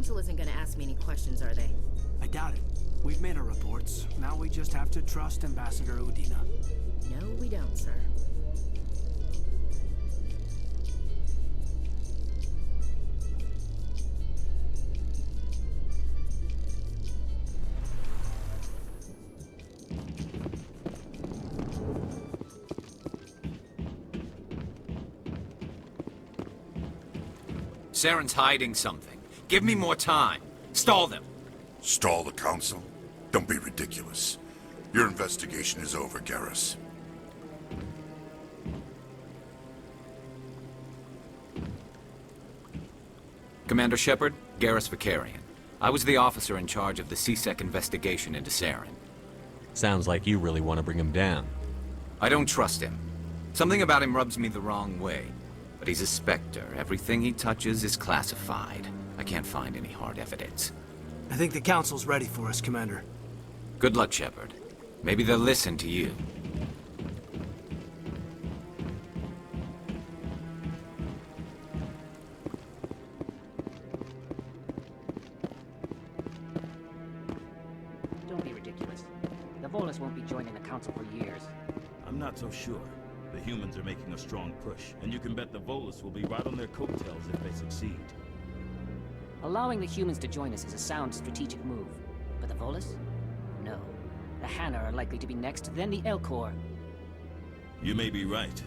Council isn't gonna ask me any questions, are they? I doubt it. We've made our reports. Now we just have to trust Ambassador Udina. No, we don't, sir. Saren's hiding something. Give me more time. Stall them. Stall the Council? Don't be ridiculous. Your investigation is over, Garrus. Commander Shepard, Garrus Vakarian. I was the officer in charge of the C-Sec investigation into Saren. Sounds like you really want to bring him down. I don't trust him. Something about him rubs me the wrong way. But he's a Spectre. Everything he touches is classified. I can't find any hard evidence. I think the Council's ready for us, Commander. Good luck, Shepard. Maybe they'll listen to you. Don't be ridiculous. The Volus won't be joining the Council for years. I'm not so sure. The humans are making a strong push, and you can bet the Volus will be right on their coattails if they succeed. Allowing the humans to join us is a sound strategic move. But the Volus? No. The Hanar are likely to be next, then the Elcor. You may be right,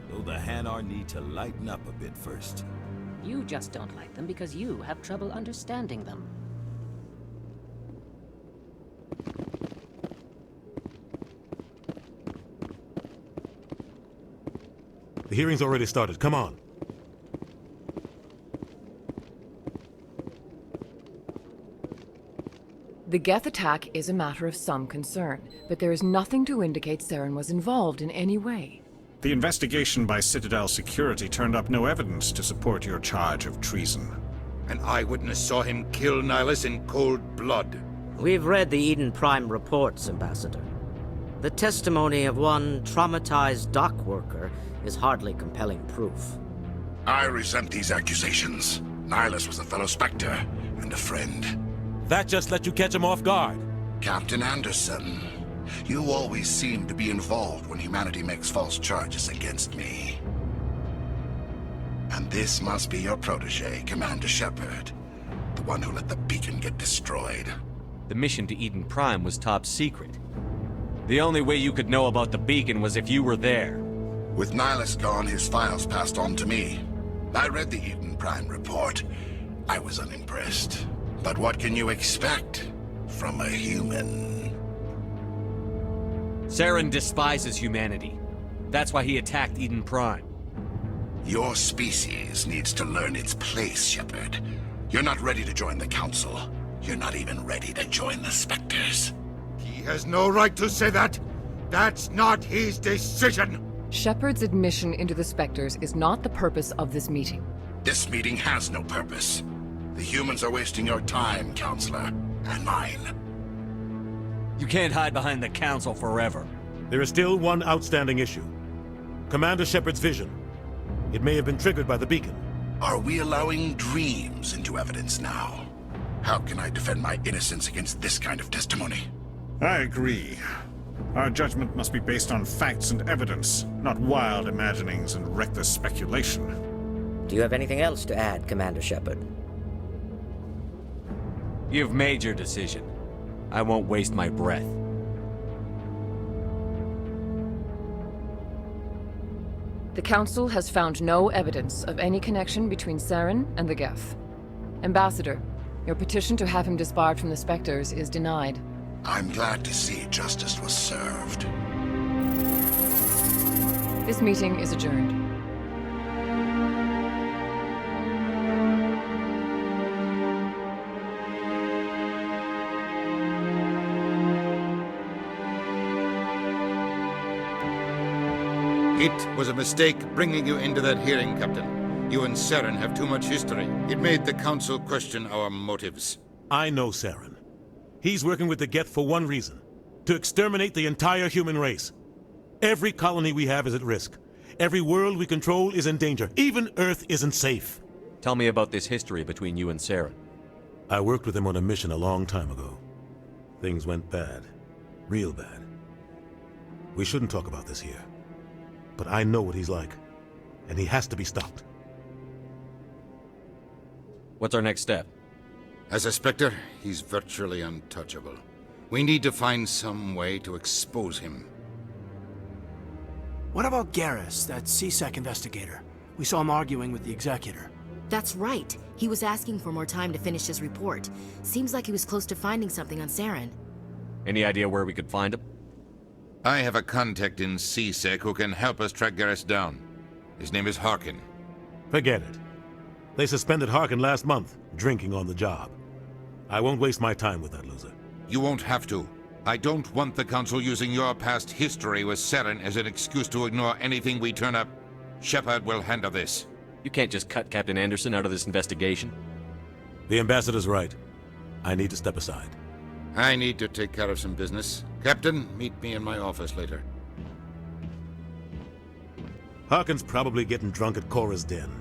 though the Hanar need to lighten up a bit first. You just don't like them because you have trouble understanding them. The hearing's already started. Come on. The Geth attack is a matter of some concern, but there is nothing to indicate Saren was involved in any way. The investigation by Citadel Security turned up no evidence to support your charge of treason. An eyewitness saw him kill Nihilus in cold blood. We've read the Eden Prime reports, Ambassador. The testimony of one traumatized dock worker is hardly compelling proof. I resent these accusations. Nihilus was a fellow Spectre and a friend. That just let you catch him off guard. Captain Anderson, you always seem to be involved when humanity makes false charges against me. And this must be your protege, Commander Shepard. The one who let the beacon get destroyed. The mission to Eden Prime was top secret. The only way you could know about the beacon was if you were there. With Nihilus gone, his files passed on to me. I read the Eden Prime report. I was unimpressed. But what can you expect from a human? Saren despises humanity. That's why he attacked Eden Prime. Your species needs to learn its place, Shepard. You're not ready to join the Council. You're not even ready to join the Spectres. He has no right to say that. That's not his decision. Shepard's admission into the Spectres is not the purpose of this meeting. This meeting has no purpose. The humans are wasting your time, Counselor, and mine. You can't hide behind the Council forever. There is still one outstanding issue. Commander Shepard's vision. It may have been triggered by the beacon. Are we allowing dreams into evidence now? How can I defend my innocence against this kind of testimony? I agree. Our judgment must be based on facts and evidence, not wild imaginings and reckless speculation. Do you have anything else to add, Commander Shepard? You've made your decision. I won't waste my breath. The Council has found no evidence of any connection between Saren and the Geth. Ambassador, your petition to have him disbarred from the Spectres is denied. I'm glad to see justice was served. This meeting is adjourned. It was a mistake bringing you into that hearing, Captain. You and Saren have too much history. It made the Council question our motives. I know Saren. He's working with the Geth for one reason. To exterminate the entire human race. Every colony we have is at risk. Every world we control is in danger. Even Earth isn't safe. Tell me about this history between you and Saren. I worked with him on a mission a long time ago. Things went bad. Real bad. We shouldn't talk about this here. But I know what he's like. And he has to be stopped. What's our next step? As a Spectre, he's virtually untouchable. We need to find some way to expose him. What about Garrus, that CSEC investigator? We saw him arguing with the Executor. That's right. He was asking for more time to finish his report. Seems like he was close to finding something on Saren. Any idea where we could find him? I have a contact in CSEC who can help us track Garrus down. His name is Harkin. Forget it. They suspended Harkin last month, drinking on the job. I won't waste my time with that loser. You won't have to. I don't want the Council using your past history with Saren as an excuse to ignore anything we turn up. Shepard will handle this. You can't just cut Captain Anderson out of this investigation. The Ambassador's right. I need to step aside. I need to take care of some business. Captain, meet me in my office later. Harkin's probably getting drunk at Chora's den.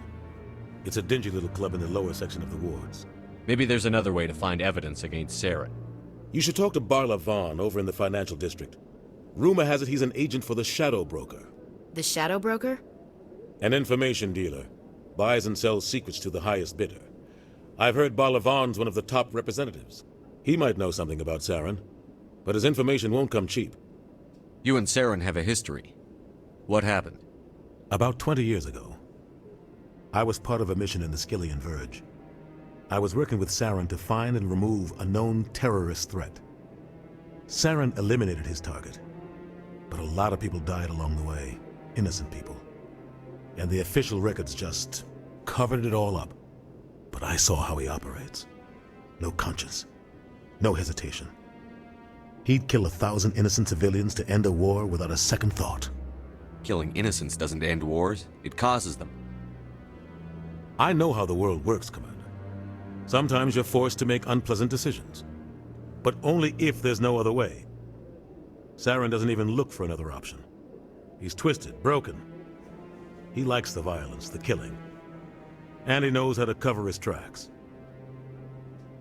It's a dingy little club in the lower section of the wards. Maybe there's another way to find evidence against Saren. You should talk to Barla Vaughn over in the financial district. Rumor has it he's an agent for the Shadow Broker. The Shadow Broker? An information dealer. Buys and sells secrets to the highest bidder. I've heard Barla Vaughn's one of the top representatives. He might know something about Saren, but his information won't come cheap. You and Saren have a history. What happened? About 20 years ago, I was part of a mission in the Skillian Verge. I was working with Saren to find and remove a known terrorist threat. Saren eliminated his target, but a lot of people died along the way, innocent people. And the official records just covered it all up. But I saw how he operates. No conscience, no hesitation. He'd kill 1,000 innocent civilians to end a war without a second thought. Killing innocents doesn't end wars, it causes them. I know how the world works, Commander. Sometimes you're forced to make unpleasant decisions. But only if there's no other way. Saren doesn't even look for another option. He's twisted, broken. He likes the violence, the killing. And he knows how to cover his tracks.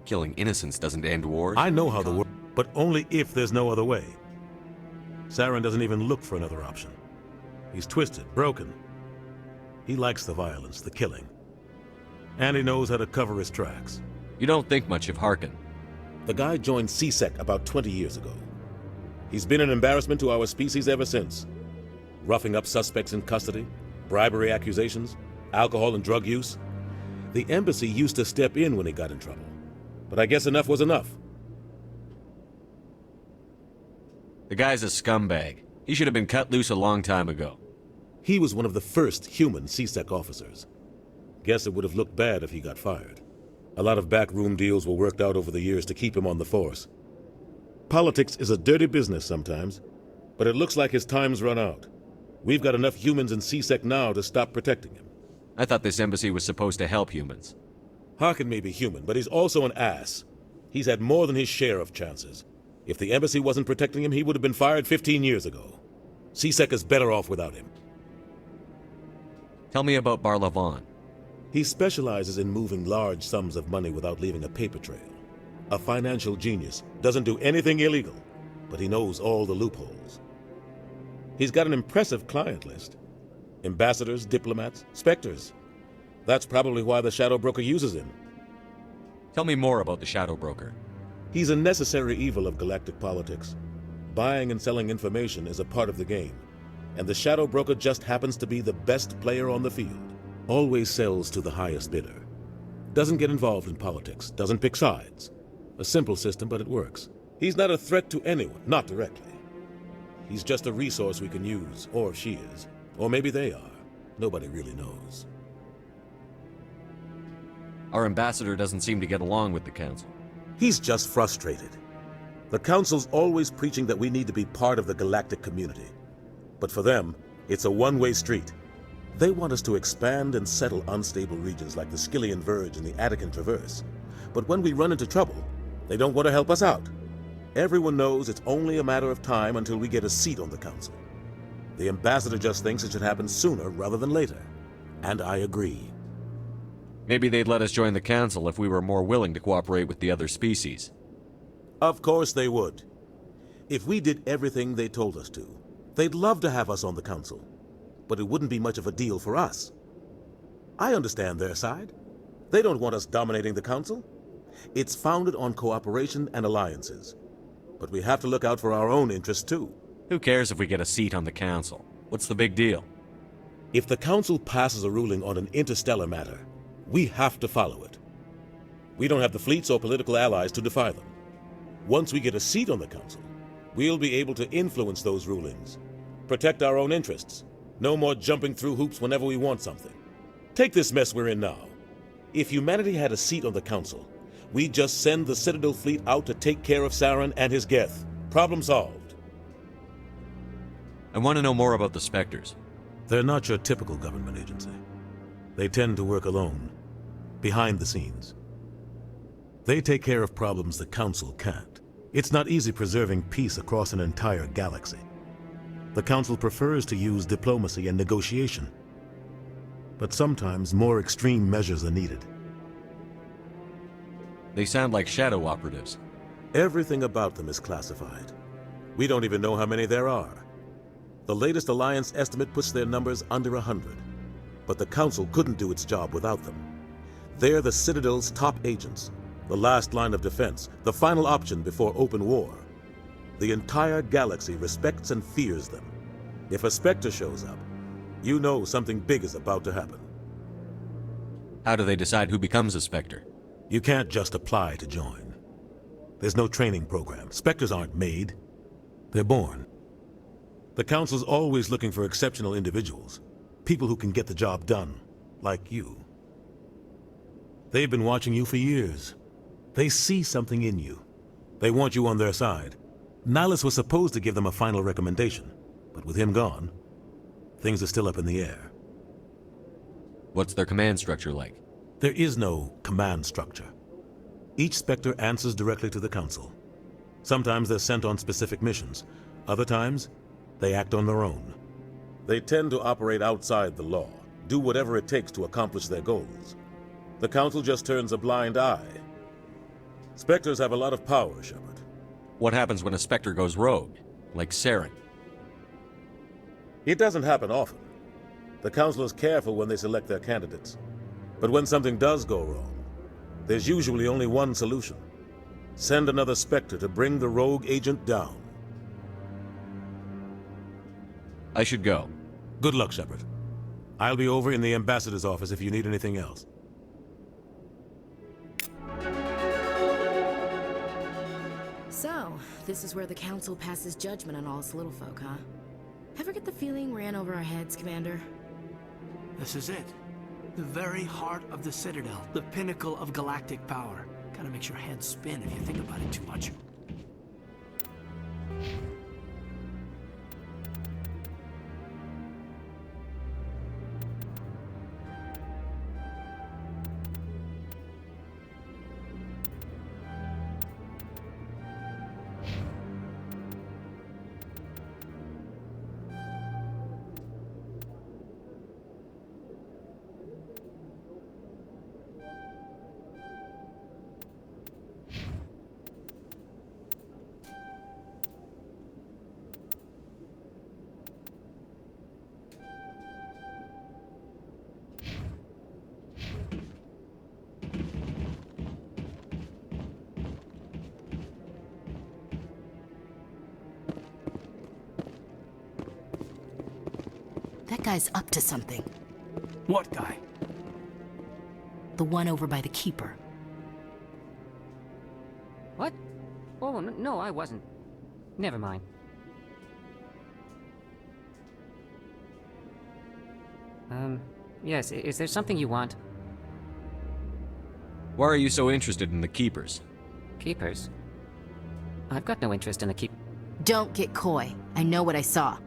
Killing innocents doesn't end wars? I know how the world... But only if there's no other way. Saren doesn't even look for another option. He's twisted, broken. He likes the violence, the killing. And he knows how to cover his tracks. You don't think much of Harkin. The guy joined CSEC about 20 years ago. He's been an embarrassment to our species ever since. Roughing up suspects in custody, bribery accusations, alcohol and drug use. The embassy used to step in when he got in trouble. But I guess enough was enough. The guy's a scumbag. He should have been cut loose a long time ago. He was one of the first human CSEC officers. Guess it would have looked bad if he got fired. A lot of backroom deals were worked out over the years to keep him on the force. Politics is a dirty business sometimes, but it looks like his time's run out. We've got enough humans in CSEC now to stop protecting him. I thought this embassy was supposed to help humans. Harkin may be human, but he's also an ass. He's had more than his share of chances. If the embassy wasn't protecting him, he would have been fired 15 years ago. CSEC is better off without him. Tell me about Barla Vaughn. He specializes in moving large sums of money without leaving a paper trail. A financial genius, doesn't do anything illegal, but he knows all the loopholes. He's got an impressive client list. Ambassadors, diplomats, Spectres. That's probably why the Shadow Broker uses him. Tell me more about the Shadow Broker. He's a necessary evil of galactic politics. Buying and selling information is a part of the game, and the Shadow Broker just happens to be the best player on the field. Always sells to the highest bidder. Doesn't get involved in politics, doesn't pick sides. A simple system, but it works. He's not a threat to anyone, not directly. He's just a resource we can use, or she is. Or maybe they are. Nobody really knows. Our ambassador doesn't seem to get along with the Council. He's just frustrated. The Council's always preaching that we need to be part of the galactic community. But for them, it's a one-way street. They want us to expand and settle unstable regions like the Skillian Verge and the Attican Traverse. But when we run into trouble, they don't want to help us out. Everyone knows it's only a matter of time until we get a seat on the Council. The ambassador just thinks it should happen sooner rather than later. And I agree. Maybe they'd let us join the Council if we were more willing to cooperate with the other species. Of course they would. If we did everything they told us to, they'd love to have us on the Council. But it wouldn't be much of a deal for us. I understand their side. They don't want us dominating the Council. It's founded on cooperation and alliances. But we have to look out for our own interests too. Who cares if we get a seat on the Council? What's the big deal? If the Council passes a ruling on an interstellar matter, we have to follow it. We don't have the fleets or political allies to defy them. Once we get a seat on the Council, we'll be able to influence those rulings, protect our own interests. No more jumping through hoops whenever we want something. Take this mess we're in now. If humanity had a seat on the Council, we'd just send the Citadel fleet out to take care of Saren and his Geth. Problem solved. I want to know more about the Spectres. They're not your typical government agency. They tend to work alone, behind the scenes. They take care of problems the Council can't. It's not easy preserving peace across an entire galaxy. The Council prefers to use diplomacy and negotiation. But sometimes more extreme measures are needed. They sound like shadow operatives. Everything about them is classified. We don't even know how many there are. The latest Alliance estimate puts their numbers under 100. But the Council couldn't do its job without them. They're the Citadel's top agents, the last line of defense, the final option before open war. The entire galaxy respects and fears them. If a Spectre shows up, you know something big is about to happen. How do they decide who becomes a Spectre? You can't just apply to join. There's no training program. Spectres aren't made. They're born. The Council's always looking for exceptional individuals. People who can get the job done, like you. They've been watching you for years. They see something in you. They want you on their side. Nihilus was supposed to give them a final recommendation, but with him gone, things are still up in the air. What's their command structure like? There is no command structure. Each Spectre answers directly to the Council. Sometimes they're sent on specific missions. Other times, they act on their own. They tend to operate outside the law, do whatever it takes to accomplish their goals. The Council just turns a blind eye. Spectres have a lot of power, Shepard. What happens when a Spectre goes rogue, like Saren? It doesn't happen often. The Council is careful when they select their candidates. But when something does go wrong, there's usually only one solution. Send another Spectre to bring the rogue agent down. I should go. Good luck, Shepard. I'll be over in the Ambassador's office if you need anything else. So, this is where the Council passes judgment on all us little folk, huh? Ever get the feeling we're in over our heads, Commander? This is it. The very heart of the Citadel. The pinnacle of galactic power. Kinda makes your head spin if you think about it too much. That guy's up to something. What guy? The one over by the Keeper. What? Oh, no, I wasn't. Never mind. Yes, is there something you want? Why are you so interested in the Keepers? Keepers? I've got no interest in the Don't get coy. I know what I saw.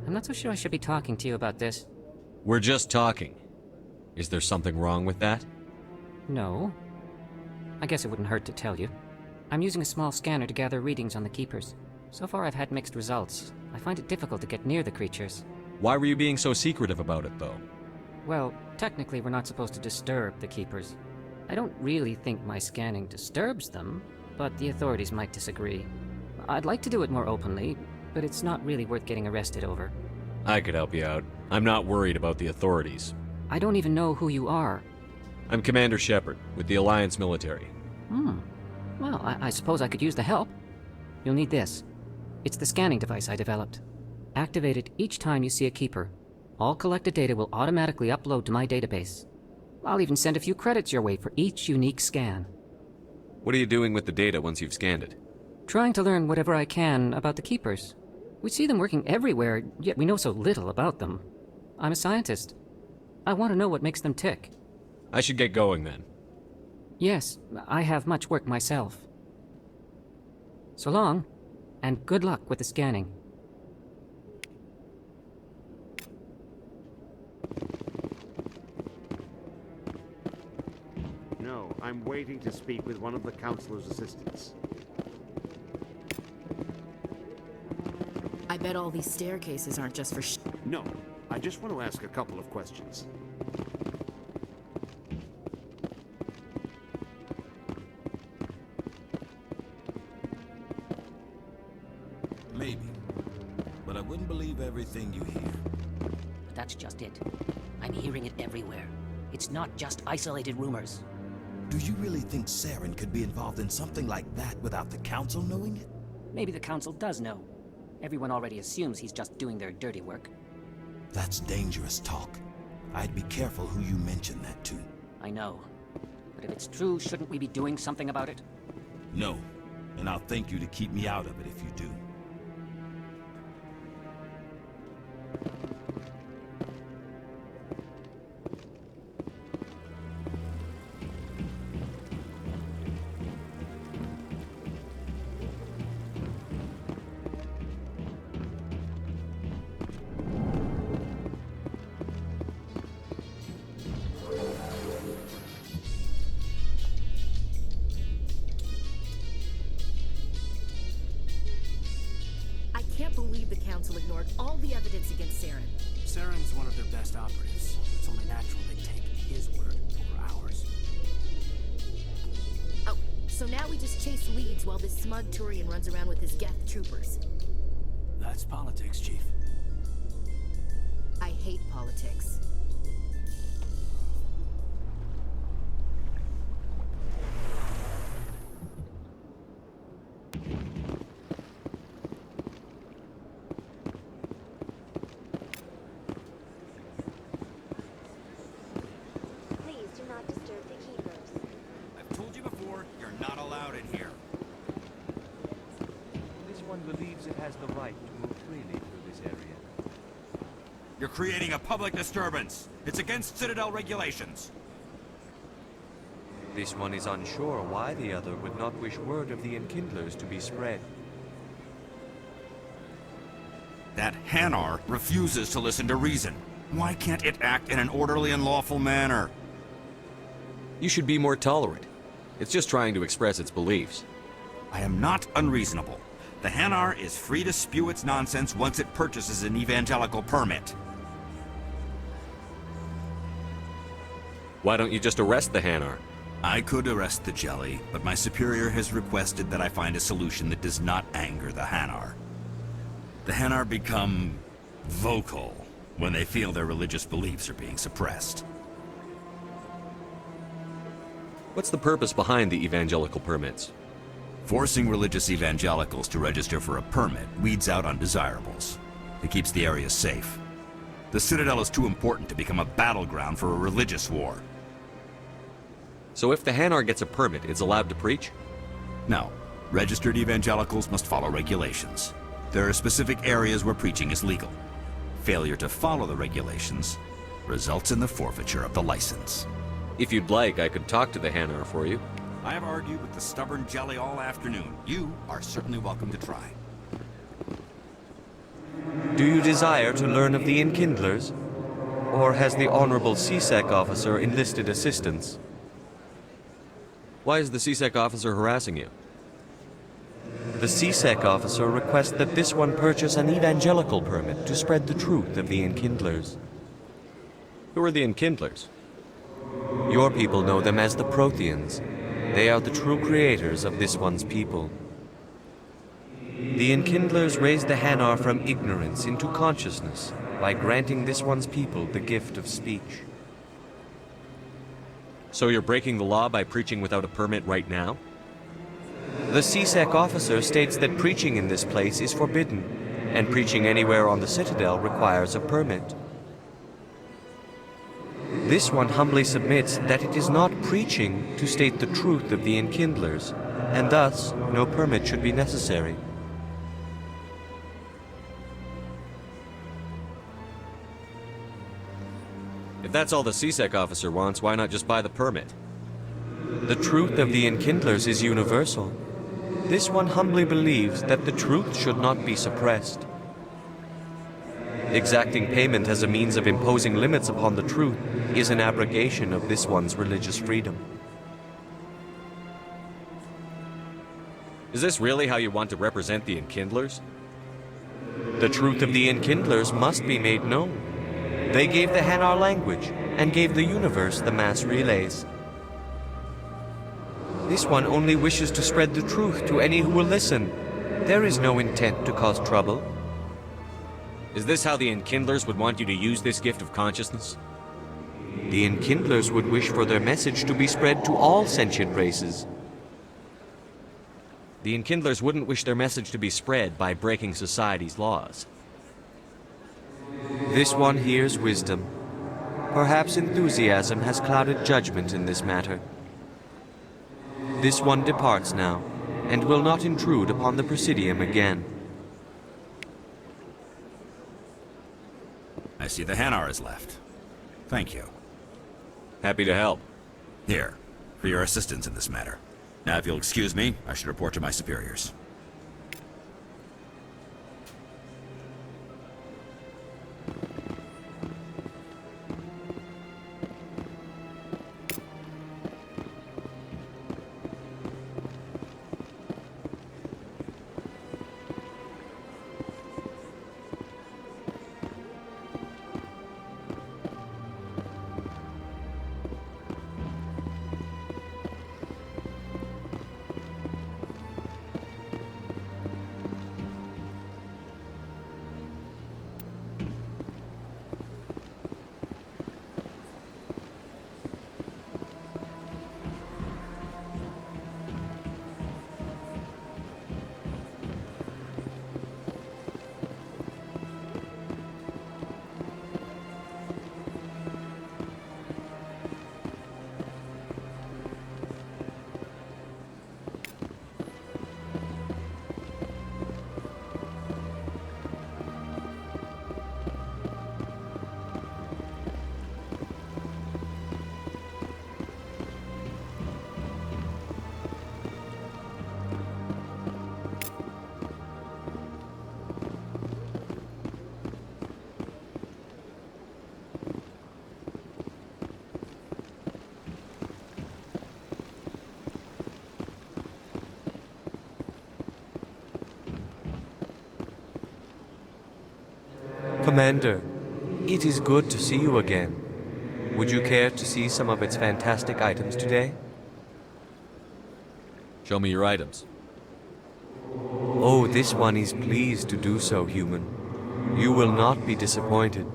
I'm not so sure I should be talking to you about this. We're just talking. Is there something wrong with that? No. I guess it wouldn't hurt to tell you. I'm using a small scanner to gather readings on the Keepers. So far I've had mixed results. I find it difficult to get near the creatures. Why were you being so secretive about it, though? Well, technically we're not supposed to disturb the Keepers. I don't really think my scanning disturbs them, but the authorities might disagree. I'd like to do it more openly, but it's not really worth getting arrested over. I could help you out. I'm not worried about the authorities. I don't even know who you are. I'm Commander Shepard, with the Alliance military. Well, I suppose I could use the help. You'll need this. It's the scanning device I developed. Activate it each time you see a Keeper. All collected data will automatically upload to my database. I'll even send a few credits your way for each unique scan. What are you doing with the data once you've scanned it? Trying to learn whatever I can about the Keepers. We see them working everywhere, yet we know so little about them. I'm a scientist. I want to know what makes them tick. I should get going then. Yes, I have much work myself. So long, and good luck with the scanning. No, I'm waiting to speak with one of the Councilor's assistants. I bet all these staircases aren't just for No, I just want to ask a couple of questions. Maybe. But I wouldn't believe everything you hear. But that's just it. I'm hearing it everywhere. It's not just isolated rumors. Do you really think Saren could be involved in something like that without the Council knowing it? Maybe the Council does know. Everyone already assumes he's just doing their dirty work. That's dangerous talk. I'd be careful who you mention that to. I know. But if it's true, shouldn't we be doing something about it? No. And I'll thank you to keep me out of it if you do. I can't believe the Council ignored all the evidence against Saren. Saren's one of their best operatives. It's only natural they take his word over ours. Oh, so now we just chase leads while this smug Turian runs around with his Geth troopers. That's politics, Chief. I hate politics. You're creating a public disturbance. It's against Citadel regulations. This one is unsure why the other would not wish word of the Enkindlers to be spread. That Hanar refuses to listen to reason. Why can't it act in an orderly and lawful manner? You should be more tolerant. It's just trying to express its beliefs. I am not unreasonable. The Hanar is free to spew its nonsense once it purchases an evangelical permit. Why don't you just arrest the Hanar? I could arrest the Jelly, but my superior has requested that I find a solution that does not anger the Hanar. The Hanar become vocal when they feel their religious beliefs are being suppressed. What's the purpose behind the evangelical permits? Forcing religious evangelicals to register for a permit weeds out undesirables. It keeps the area safe. The Citadel is too important to become a battleground for a religious war. So if the Hanar gets a permit, it's allowed to preach? No. Registered evangelicals must follow regulations. There are specific areas where preaching is legal. Failure to follow the regulations results in the forfeiture of the license. If you'd like, I could talk to the Hanar for you. I have argued with the stubborn Jelly all afternoon. You are certainly welcome to try. Do you desire to learn of the Enkindlers? Or has the Honorable CSEC officer enlisted assistance? Why is the CSEC officer harassing you? The CSEC officer requests that this one purchase an evangelical permit to spread the truth of the Enkindlers. Who are the Enkindlers? Your people know them as the Protheans. They are the true creators of this one's people. The Enkindlers raised the Hanar from ignorance into consciousness by granting this one's people the gift of speech. So you're breaking the law by preaching without a permit right now? The CSEC officer states that preaching in this place is forbidden, and preaching anywhere on the Citadel requires a permit. This one humbly submits that it is not preaching to state the truth of the Enkindlers, and thus no permit should be necessary. If that's all the CSEC officer wants, why not just buy the permit? The truth of the Enkindlers is universal. This one humbly believes that the truth should not be suppressed. Exacting payment as a means of imposing limits upon the truth is an abrogation of this one's religious freedom. Is this really how you want to represent the Enkindlers? The truth of the Enkindlers must be made known. They gave the Hanar language, and gave the universe the mass relays. This one only wishes to spread the truth to any who will listen. There is no intent to cause trouble. Is this how the Enkindlers would want you to use this gift of consciousness? The Enkindlers would wish for their message to be spread to all sentient races. The Enkindlers wouldn't wish their message to be spread by breaking society's laws. This one hears wisdom. Perhaps enthusiasm has clouded judgment in this matter. This one departs now, and will not intrude upon the Presidium again. I see the Hanar is left. Thank you. Happy to help. Here, for your assistance in this matter. Now, if you'll excuse me, I should report to my superiors. Commander, it is good to see you again. Would you care to see some of its fantastic items today? Show me your items. Oh, this one is pleased to do so, human. You will not be disappointed.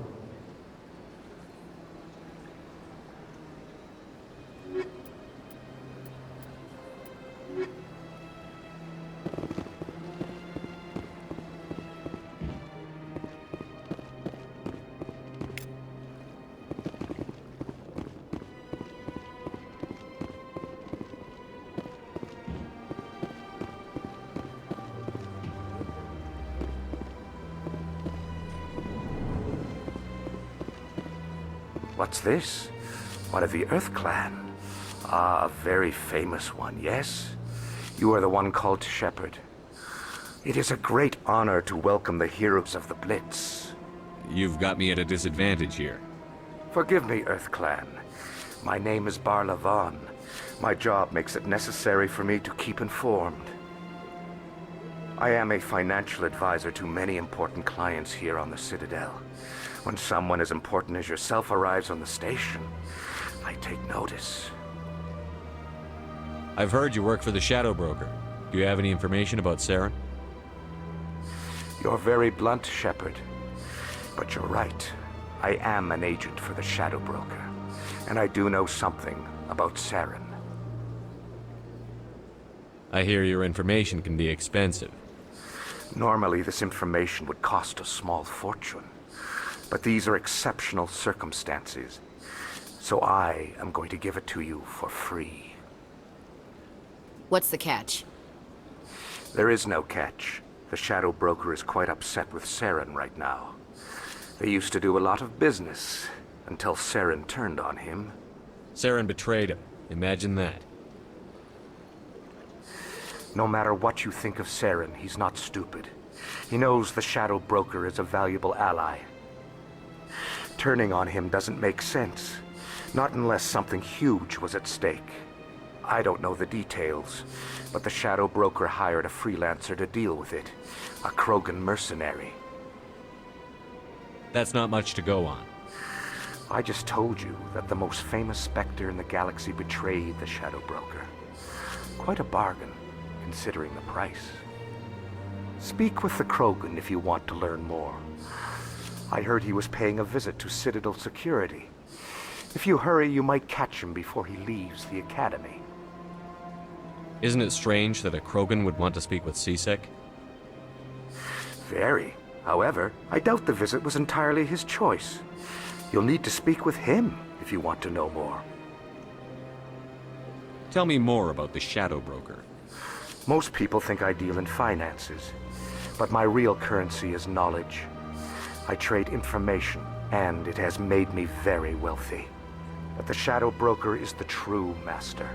What's this? One of the Earth Clan. Ah, a very famous one, yes? You are the one called Shepard. It is a great honor to welcome the heroes of the Blitz. You've got me at a disadvantage here. Forgive me, Earth Clan. My name is Barla Vaughn. My job makes it necessary for me to keep informed. I am a financial advisor to many important clients here on the Citadel. When someone as important as yourself arrives on the station, I take notice. I've heard you work for the Shadow Broker. Do you have any information about Saren? You're very blunt, Shepard. But you're right. I am an agent for the Shadow Broker. And I do know something about Saren. I hear your information can be expensive. Normally, this information would cost a small fortune. But these are exceptional circumstances. So I am going to give it to you for free. What's the catch? There is no catch. The Shadow Broker is quite upset with Saren right now. They used to do a lot of business, until Saren turned on him. Saren betrayed him. Imagine that. No matter what you think of Saren, he's not stupid. He knows the Shadow Broker is a valuable ally. Turning on him doesn't make sense. Not unless something huge was at stake. I don't know the details, but the Shadow Broker hired a freelancer to deal with it. A Krogan mercenary. That's not much to go on. I just told you that the most famous Spectre in the galaxy betrayed the Shadow Broker. Quite a bargain, considering the price. Speak with the Krogan if you want to learn more. I heard he was paying a visit to Citadel security. If you hurry, you might catch him before he leaves the Academy. Isn't it strange that a Krogan would want to speak with C-Sec? Very. However, I doubt the visit was entirely his choice. You'll need to speak with him if you want to know more. Tell me more about the Shadow Broker. Most people think I deal in finances, but my real currency is knowledge. I trade information, and it has made me very wealthy. But the Shadow Broker is the true master.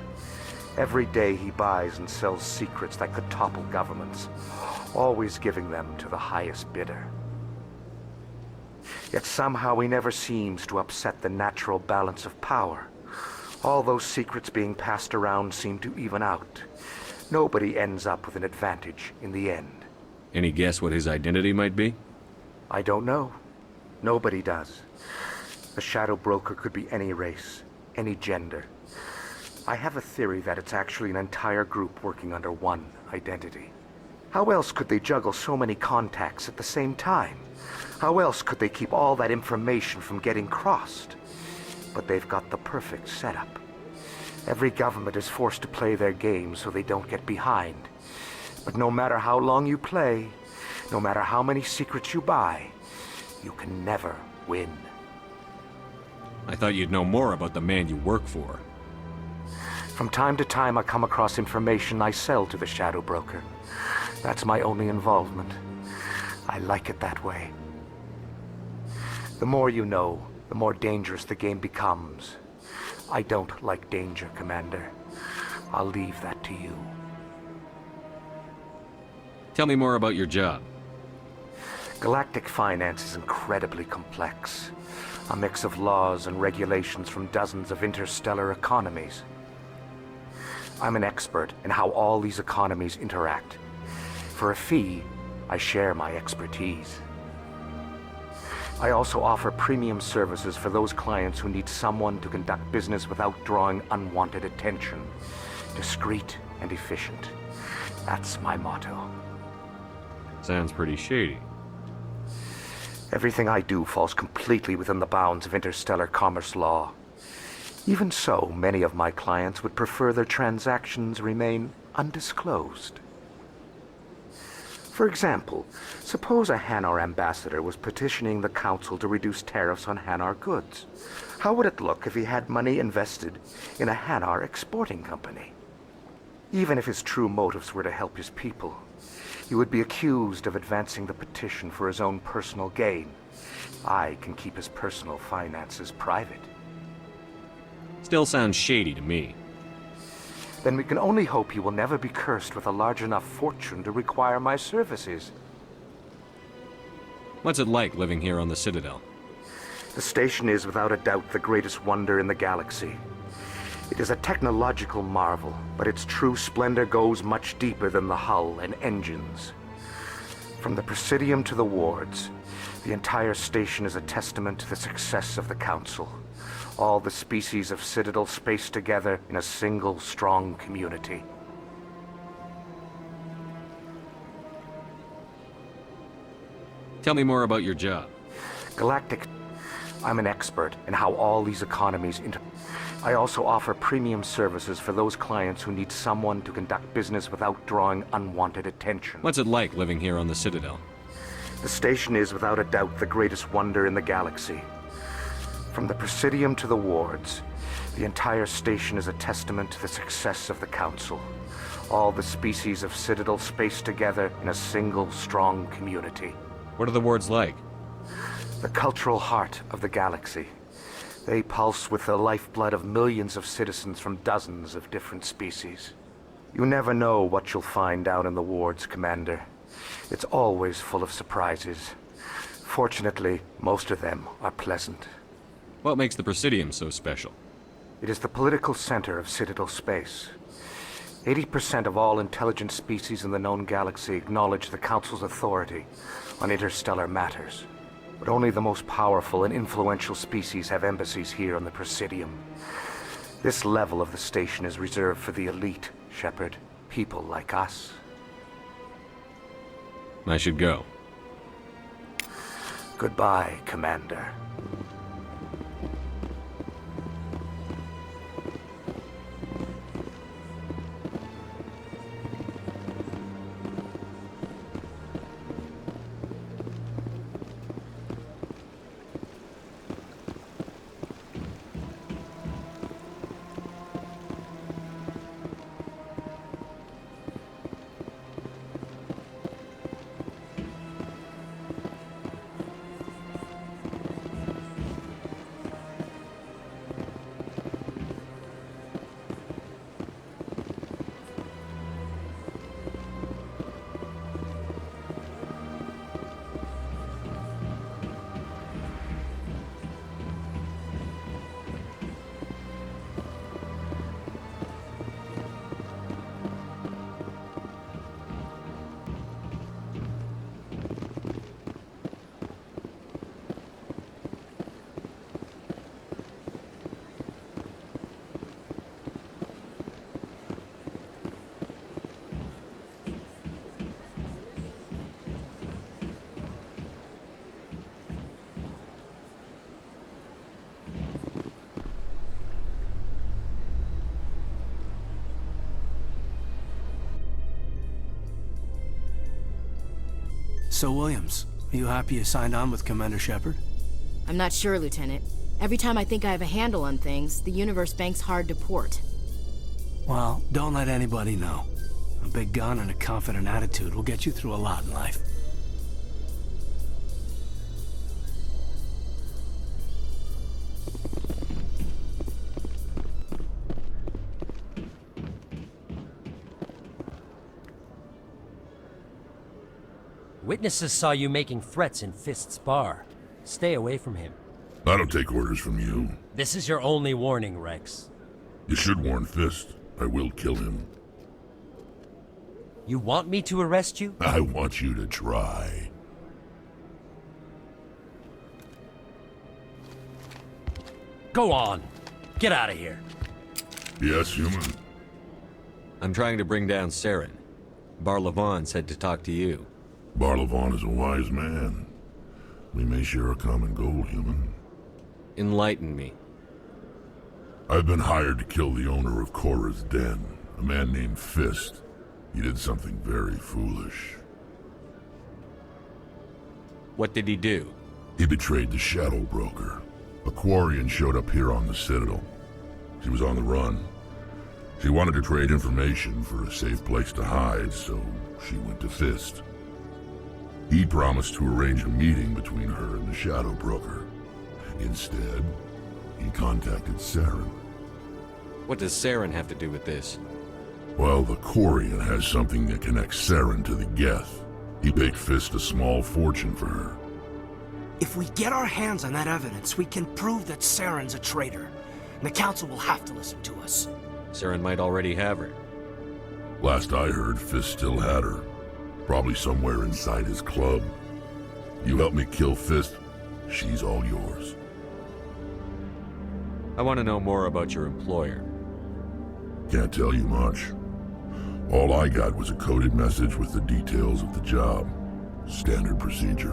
Every day he buys and sells secrets that could topple governments, always giving them to the highest bidder. Yet somehow he never seems to upset the natural balance of power. All those secrets being passed around seem to even out. Nobody ends up with an advantage in the end. Any guess what his identity might be? I don't know. Nobody does. The Shadow Broker could be any race, any gender. I have a theory that it's actually an entire group working under one identity. How else could they juggle so many contacts at the same time? How else could they keep all that information from getting crossed? But they've got the perfect setup. Every government is forced to play their game so they don't get behind. But no matter how long you play, no matter how many secrets you buy, you can never win. I thought you'd know more about the man you work for. From time to time, I come across information I sell to the Shadow Broker. That's my only involvement. I like it that way. The more you know, the more dangerous the game becomes. I don't like danger, Commander. I'll leave that to you. Tell me more about your job. Galactic finance is incredibly complex. A mix of laws and regulations from dozens of interstellar economies. I'm an expert in how all these economies interact. For a fee, I share my expertise. I also offer premium services for those clients who need someone to conduct business without drawing unwanted attention. Discreet and efficient. That's my motto. Sounds pretty shady. Everything I do falls completely within the bounds of interstellar commerce law. Even so, many of my clients would prefer their transactions remain undisclosed. For example, suppose a Hanar ambassador was petitioning the Council to reduce tariffs on Hanar goods. How would it look if he had money invested in a Hanar exporting company? Even if his true motives were to help his people, he would be accused of advancing the petition for his own personal gain. I can keep his personal finances private. Still sounds shady to me. Then we can only hope he will never be cursed with a large enough fortune to require my services. What's it like living here on the Citadel? The station is without a doubt the greatest wonder in the galaxy. It is a technological marvel, but its true splendor goes much deeper than the hull and engines. From the Presidium to the wards, the entire station is a testament to the success of the Council. All the species of Citadel spaced together in a single, strong community. Tell me more about your job. Galactic. I'm an expert in how all these economies I also offer premium services for those clients who need someone to conduct business without drawing unwanted attention. What's it like living here on the Citadel? The station is without a doubt the greatest wonder in the galaxy. From the Presidium to the wards, the entire station is a testament to the success of the Council. All the species of Citadel spaced together in a single, strong community. What are the wards like? The cultural heart of the galaxy. They pulse with the lifeblood of millions of citizens from dozens of different species. You never know what you'll find out in the wards, Commander. It's always full of surprises. Fortunately, most of them are pleasant. What makes the Presidium so special? It is the political center of Citadel space. 80% of all intelligent species in the known galaxy acknowledge the Council's authority on interstellar matters. But only the most powerful and influential species have embassies here on the Presidium. This level of the station is reserved for the elite, Shepard. People like us. I should go. Goodbye, Commander. So, Williams, are you happy you signed on with Commander Shepard? I'm not sure, Lieutenant. Every time I think I have a handle on things, the universe banks hard to port. Well, don't let anybody know. A big gun and a confident attitude will get you through a lot in life. Witnesses saw you making threats in Fist's bar. Stay away from him. I don't take orders from you. This is your only warning, Wrex. You should warn Fist. I will kill him. You want me to arrest you? I want you to try. Go on. Get out of here. Yes, human. I'm trying to bring down Saren. Barla Vaughn said to talk to you. Barla Vaughn is a wise man. We may share a common goal, human. Enlighten me. I've been hired to kill the owner of Chora's den, a man named Fist. He did something very foolish. What did he do? He betrayed the Shadow Broker. A Quarian showed up here on the Citadel. She was on the run. She wanted to trade information for a safe place to hide, so she went to Fist. He promised to arrange a meeting between her and the Shadow Broker. Instead, he contacted Saren. What does Saren have to do with this? Well, the Quarian has something that connects Saren to the Geth. He paid Fist a small fortune for her. If we get our hands on that evidence, we can prove that Saren's a traitor. And the Council will have to listen to us. Saren might already have her. Last I heard, Fist still had her. Probably somewhere inside his club. You help me kill Fist, she's all yours. I want to know more about your employer. Can't tell you much. All I got was a coded message with the details of the job. Standard procedure.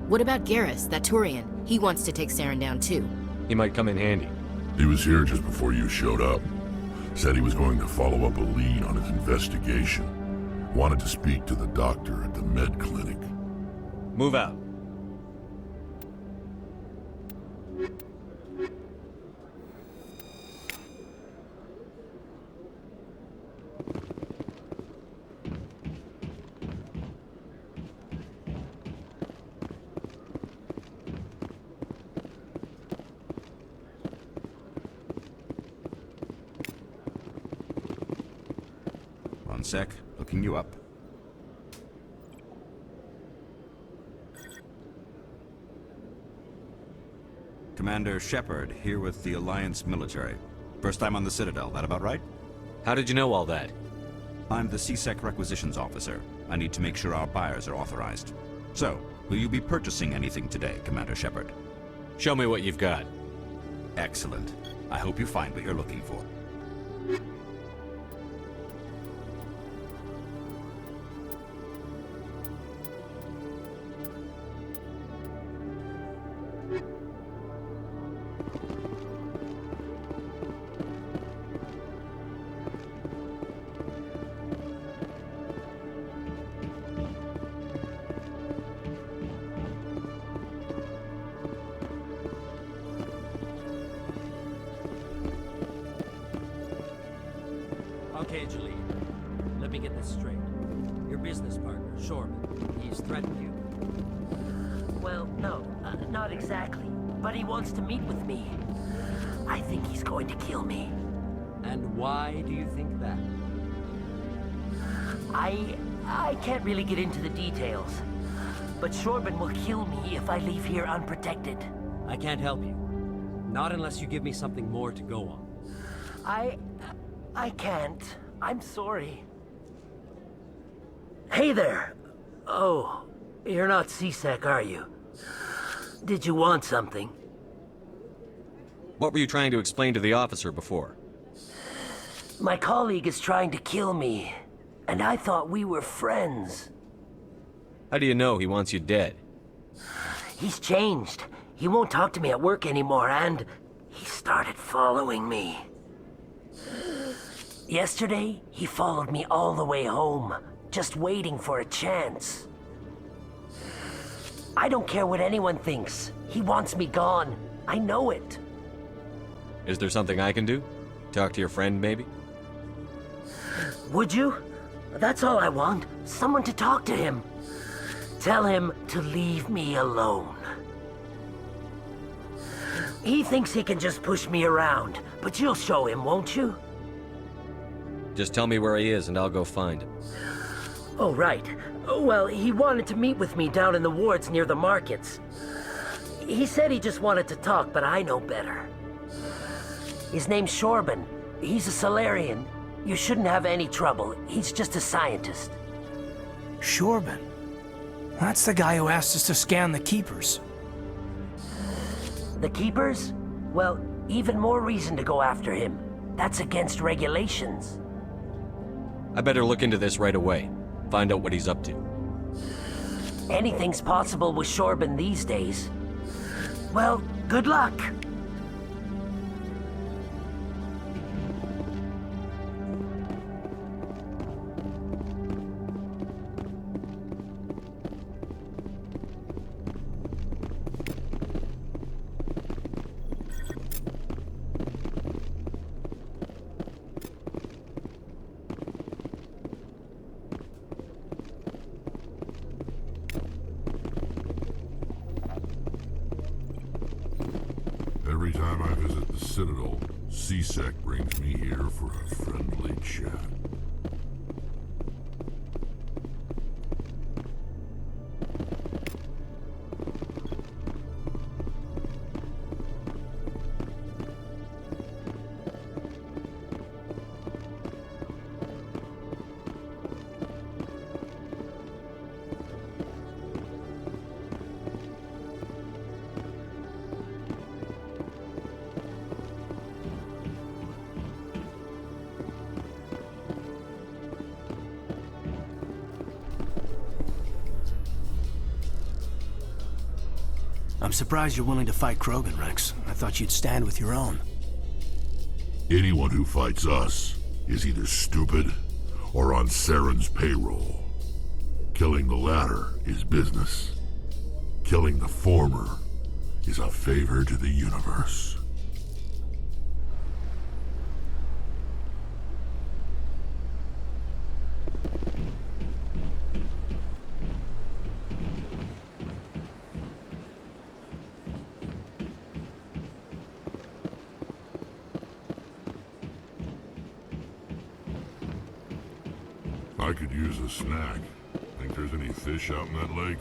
What about Garrus, that Turian? He wants to take Saren down too. He might come in handy. He was here just before you showed up. Said he was going to follow up a lead on his investigation. Wanted to speak to the doctor at the med clinic. Move out. One sec, looking you up. Commander Shepard, here with the Alliance military. First time on the Citadel, that about right? How did you know all that? I'm the CSEC requisitions officer. I need to make sure our buyers are authorized. So, will you be purchasing anything today, Commander Shepard? Show me what you've got. Excellent. I hope you find what you're looking for. Okay, Jalil. Let me get this straight. Your business partner, Shorman, he's threatened you. Well, no, not exactly. But he wants to meet with me. I think he's going to kill me. And why do you think that? I can't really get into the details. But Shorban will kill me if I leave here unprotected. I can't help you. Not unless you give me something more to go on. I can't. I'm sorry. Hey there. Oh, you're not CSEC, are you? Did you want something? What were you trying to explain to the officer before? My colleague is trying to kill me, and I thought we were friends. How do you know he wants you dead? He's changed. He won't talk to me at work anymore, and he started following me. Yesterday, he followed me all the way home, just waiting for a chance. I don't care what anyone thinks. He wants me gone. I know it. Is there something I can do? Talk to your friend, maybe? Would you? That's all I want. Someone to talk to him. Tell him to leave me alone. He thinks he can just push me around, but you'll show him, won't you? Just tell me where he is and I'll go find him. Oh, right. Well, he wanted to meet with me down in the wards near the markets. He said he just wanted to talk, but I know better. His name's Shorban. He's a Salarian. You shouldn't have any trouble. He's just a scientist. Shorban? That's the guy who asked us to scan the Keepers. The Keepers? Well, even more reason to go after him. That's against regulations. I better look into this right away. Find out what he's up to. Anything's possible with Shorban these days. Well, good luck. Every time I visit the Citadel, CSEC brings me here for a friendly chat. I'm surprised you're willing to fight Krogan, Wrex. I thought you'd stand with your own. Anyone who fights us is either stupid or on Saren's payroll. Killing the latter is business. Killing the former is a favor to the universe. I could use a snack. Think there's any fish out in that lake?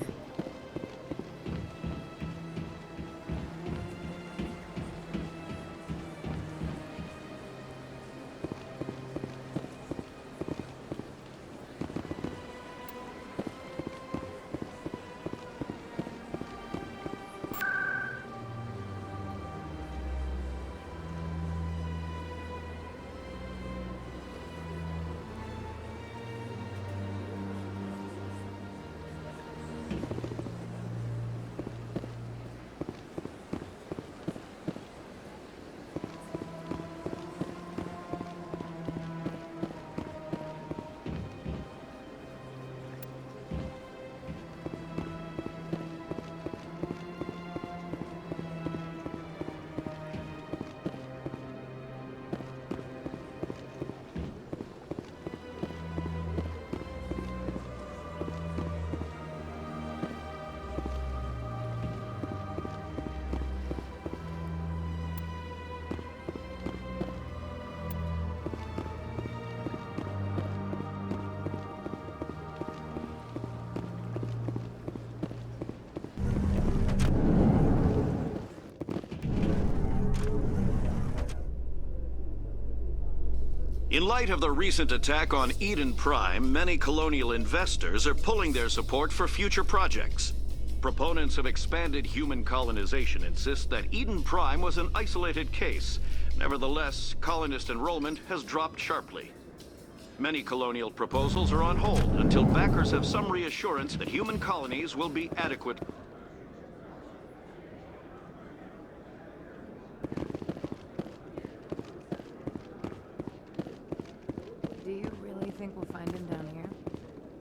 In light of the recent attack on Eden Prime, many colonial investors are pulling their support for future projects. Proponents of expanded human colonization insist that Eden Prime was an isolated case. Nevertheless, colonist enrollment has dropped sharply. Many colonial proposals are on hold until backers have some reassurance that human colonies will be adequate. Do you really think we'll find him down here?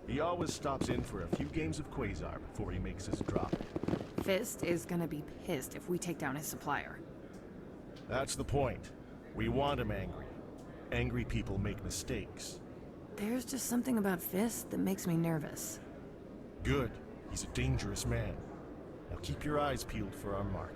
He always stops in for a few games of Quasar before he makes his drop. Fist is gonna be pissed if we take down his supplier. That's the point. We want him angry. Angry people make mistakes. There's just something about Fist that makes me nervous. Good. He's a dangerous man. Now keep your eyes peeled for our mark.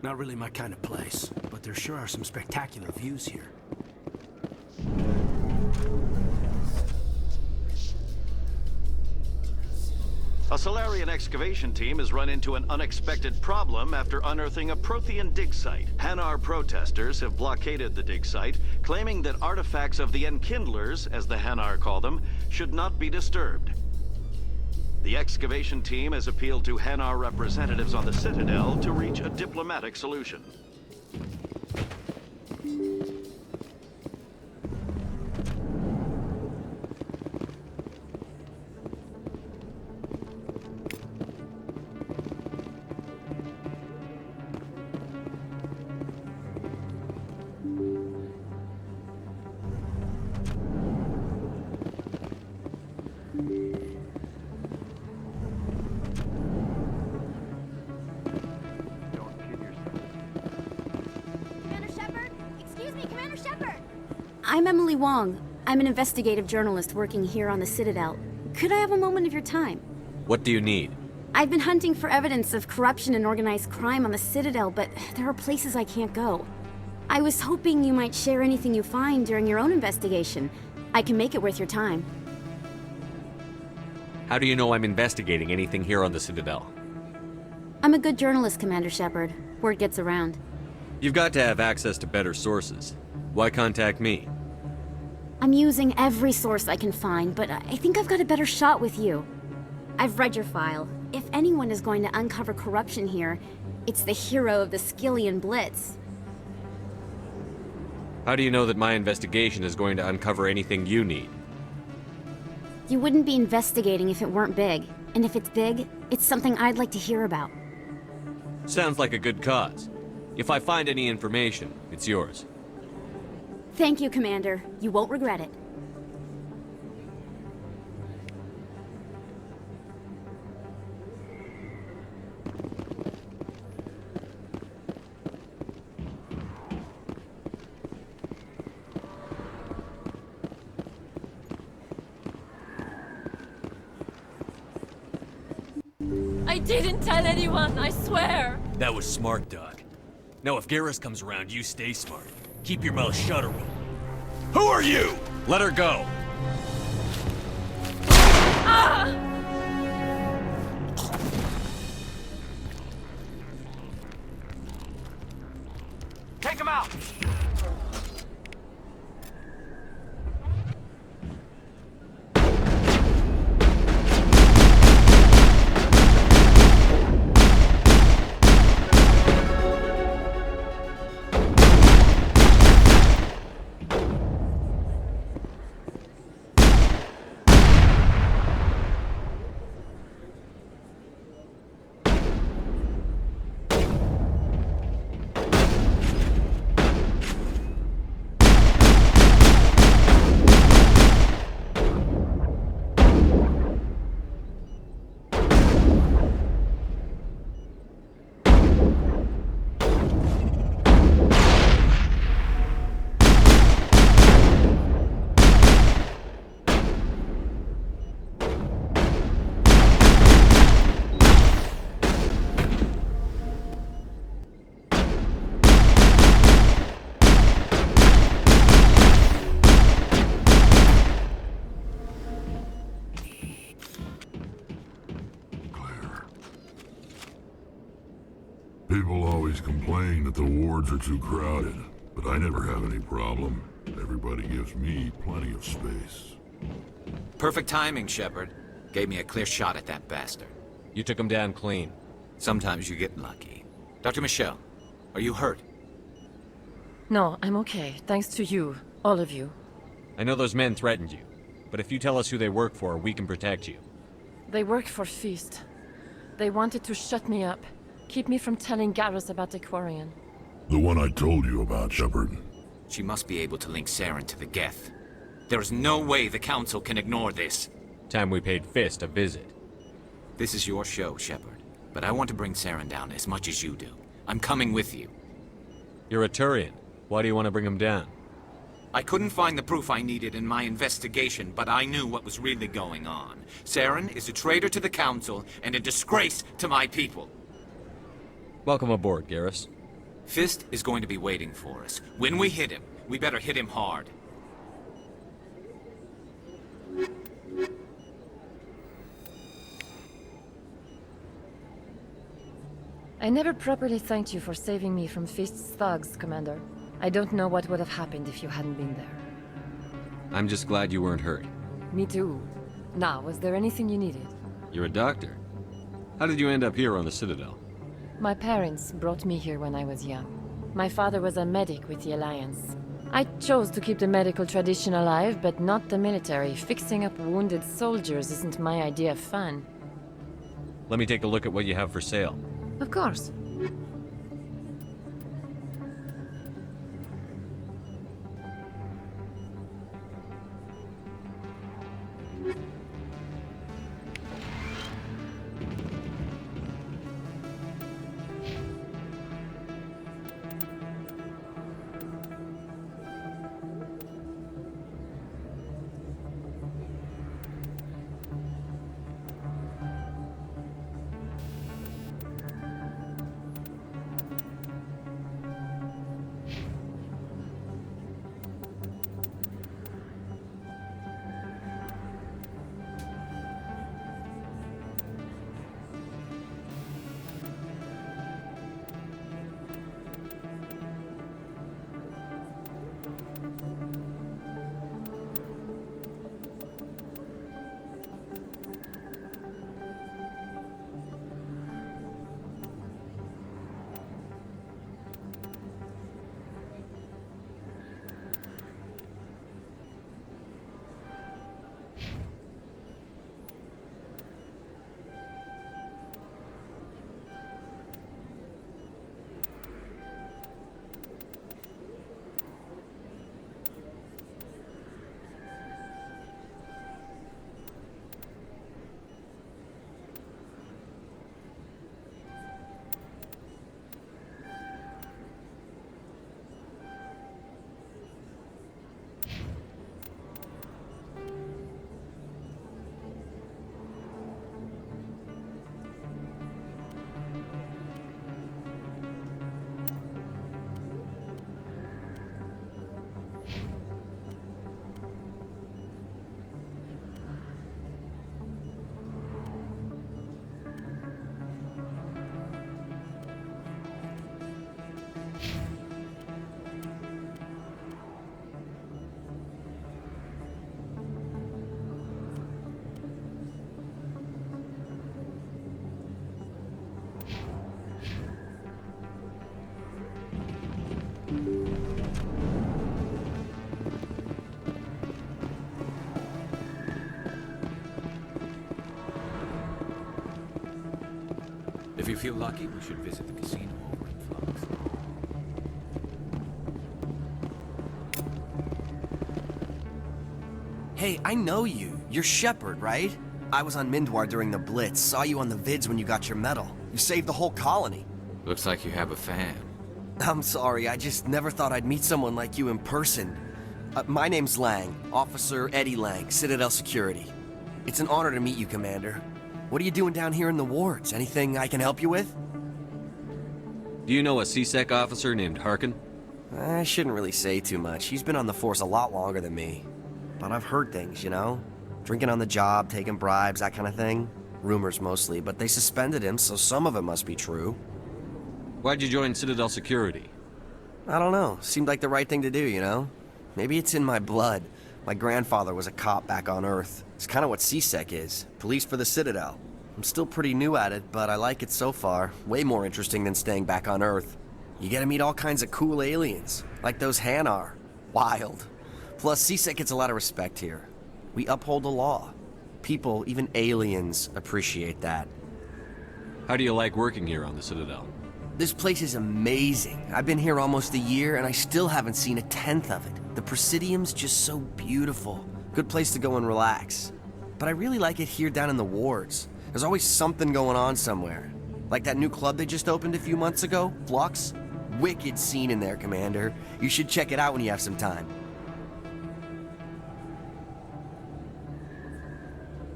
Not really my kind of place, but there sure are some spectacular views here. A Salarian excavation team has run into an unexpected problem after unearthing a Prothean dig site. Hanar protesters have blockaded the dig site, claiming that artifacts of the Enkindlers, as the Hanar call them, should not be disturbed. The excavation team has appealed to Hanar representatives on the Citadel to reach a diplomatic solution. I'm Emily Wong. I'm an investigative journalist working here on the Citadel. Could I have a moment of your time? What do you need? I've been hunting for evidence of corruption and organized crime on the Citadel, but there are places I can't go. I was hoping you might share anything you find during your own investigation. I can make it worth your time. How do you know I'm investigating anything here on the Citadel? I'm a good journalist, Commander Shepard. Word gets around. You've got to have access to better sources. Why contact me? I'm using every source I can find, but I think I've got a better shot with you. I've read your file. If anyone is going to uncover corruption here, it's the hero of the Skillian Blitz. How do you know that my investigation is going to uncover anything you need? You wouldn't be investigating if it weren't big. And if it's big, it's something I'd like to hear about. Sounds like a good cause. If I find any information, it's yours. Thank you, Commander. You won't regret it. I didn't tell anyone, I swear! That was smart, Doc. Now if Garrus comes around, you stay smart. Keep your mouth shut or we'll... Who are you? Let her go! Ah! Take him out! People always complain that the wards are too crowded, but I never have any problem. Everybody gives me plenty of space. Perfect timing, Shepard. Gave me a clear shot at that bastard. You took him down clean. Sometimes you get lucky. Dr. Michelle, are you hurt? No, I'm okay. Thanks to you. All of you. I know those men threatened you, but if you tell us who they work for, we can protect you. They work for Feast. They wanted to shut me up. Keep me from telling Garrus about the Vakarian. The one I told you about, Shepard. She must be able to link Saren to the Geth. There is no way the Council can ignore this. Time we paid Fist a visit. This is your show, Shepard. But I want to bring Saren down as much as you do. I'm coming with you. You're a Turian. Why do you want to bring him down? I couldn't find the proof I needed in my investigation, but I knew what was really going on. Saren is a traitor to the Council and a disgrace to my people. Welcome aboard, Garrus. Fist is going to be waiting for us. When we hit him, we better hit him hard. I never properly thanked you for saving me from Fist's thugs, Commander. I don't know what would have happened if you hadn't been there. I'm just glad you weren't hurt. Me too. Now, was there anything you needed? You're a doctor. How did you end up here on the Citadel? My parents brought me here when I was young. My father was a medic with the Alliance. I chose to keep the medical tradition alive, but not the military. Fixing up wounded soldiers isn't my idea of fun. Let me take a look at what you have for sale. Of course. If you feel lucky, we should visit the casino over in Flux. Hey, I know you. You're Shepard, right? I was on Mindwar during the Blitz. Saw you on the vids when you got your medal. You saved the whole colony. Looks like you have a fan. I'm sorry, I just never thought I'd meet someone like you in person. My name's Lang, Officer Eddie Lang, Citadel Security. It's an honor to meet you, Commander. What are you doing down here in the wards? Anything I can help you with? Do you know a CSEC officer named Harkin? I shouldn't really say too much. He's been on the force a lot longer than me. But I've heard things, you know? Drinking on the job, taking bribes, that kind of thing. Rumors mostly, but they suspended him, so some of it must be true. Why'd you join Citadel Security? I don't know. Seemed like the right thing to do, you know? Maybe it's in my blood. My grandfather was a cop back on Earth. It's kind of what CSEC is. Police for the Citadel. I'm still pretty new at it, but I like it so far. Way more interesting than staying back on Earth. You get to meet all kinds of cool aliens, like those Hanar. Wild. Plus, CSEC gets a lot of respect here. We uphold the law. People, even aliens, appreciate that. How do you like working here on the Citadel? This place is amazing. I've been here almost a year, and I still haven't seen a tenth of it. The Presidium's just so beautiful. Good place to go and relax. But I really like it here down in the wards. There's always something going on somewhere. Like that new club they just opened a few months ago, Flux. Wicked scene in there, Commander. You should check it out when you have some time.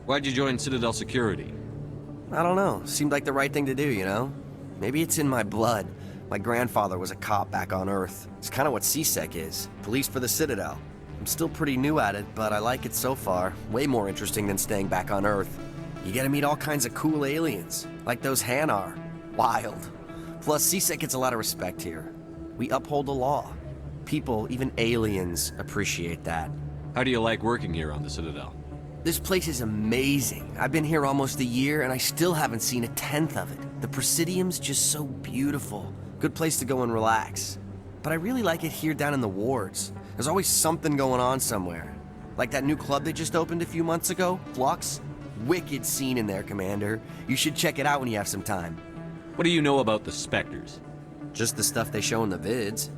Why'd you join Citadel Security? I don't know. Seemed like the right thing to do, you know? Maybe it's in my blood. My grandfather was a cop back on Earth. It's kind of what CSEC is. Police for the Citadel. I'm still pretty new at it, but I like it so far. Way more interesting than staying back on Earth. You get to meet all kinds of cool aliens, like those Hanar. Wild. Plus, CSEC gets a lot of respect here. We uphold the law. People, even aliens, appreciate that. How do you like working here on the Citadel? This place is amazing. I've been here almost a year, and I still haven't seen a tenth of it. The Presidium's just so beautiful. Good place to go and relax. But I really like it here down in the wards. There's always something going on somewhere. Like that new club they just opened a few months ago, Flux. Wicked scene in there, Commander. You should check it out when you have some time. What do you know about the Spectres? Just the stuff they show in the vids.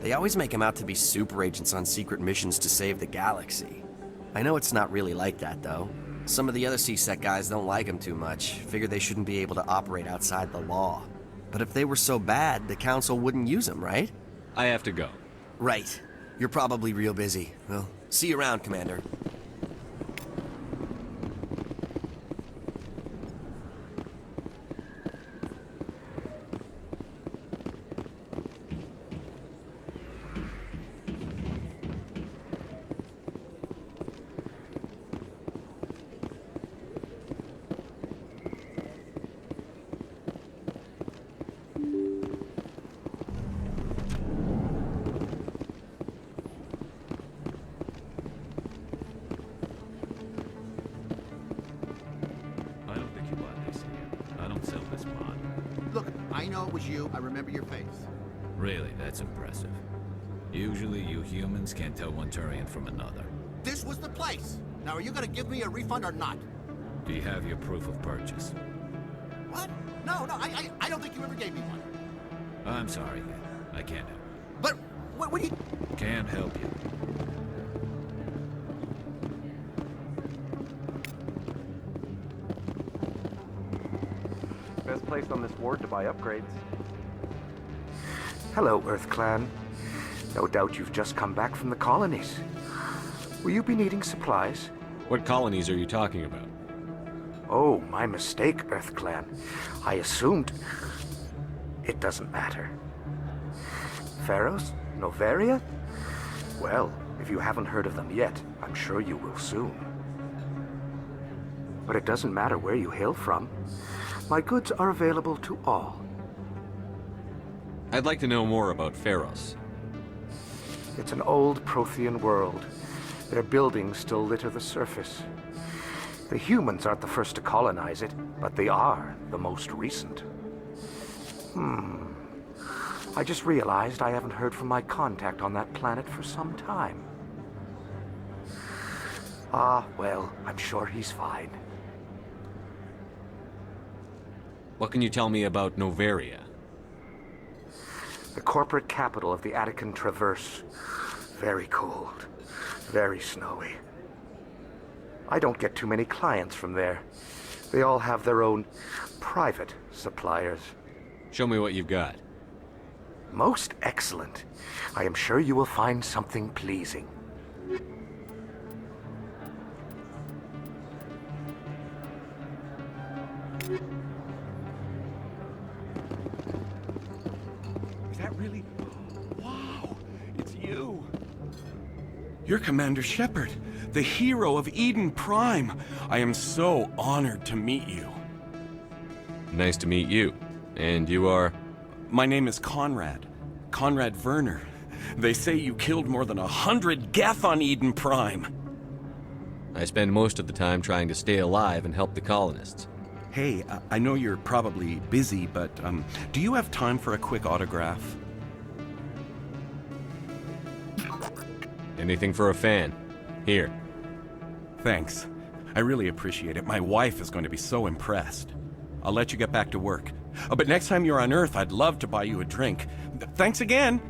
They always make them out to be super agents on secret missions to save the galaxy. I know it's not really like that, though. Some of the other CSEC guys don't like them too much, figure they shouldn't be able to operate outside the law. But if they were so bad, the Council wouldn't use them, right? I have to go. Right. You're probably real busy. Well, see you around, Commander. I know it was you. I remember your face. Really, that's impressive. Usually you humans can't tell one Turian from another. This was the place. Now, are you gonna give me a refund or not? Do you have your proof of purchase? What? No, I don't think you ever gave me one. I'm sorry, I can't help. But, what do you... Can't help you. Best place on this ward to buy upgrades. Hello, Earth Clan. No doubt you've just come back from the colonies. Will you be needing supplies? What colonies are you talking about? Oh, my mistake, Earth Clan. I assumed... It doesn't matter. Pharaohs? Noveria? Well, if you haven't heard of them yet, I'm sure you will soon. But it doesn't matter where you hail from. My goods are available to all. I'd like to know more about Pharos. It's an old Prothean world. Their buildings still litter the surface. The humans aren't the first to colonize it, but they are the most recent. I just realized I haven't heard from my contact on that planet for some time. Well, I'm sure he's fine. What can you tell me about Noveria? The corporate capital of the Attican Traverse. Very cold. Very snowy. I don't get too many clients from there. They all have their own private suppliers. Show me what you've got. Most excellent. I am sure you will find something pleasing. Is that really... Wow! It's you! You're Commander Shepard, the hero of Eden Prime. I am so honored to meet you. Nice to meet you. And you are? My name is Conrad. Conrad Werner. They say you killed more than 100 Geth on Eden Prime. I spend most of the time trying to stay alive and help the colonists. Hey, I know you're probably busy, but do you have time for a quick autograph? Anything for a fan. Here. Thanks. I really appreciate it. My wife is going to be so impressed. I'll let you get back to work. But next time you're on Earth, I'd love to buy you a drink. Thanks again!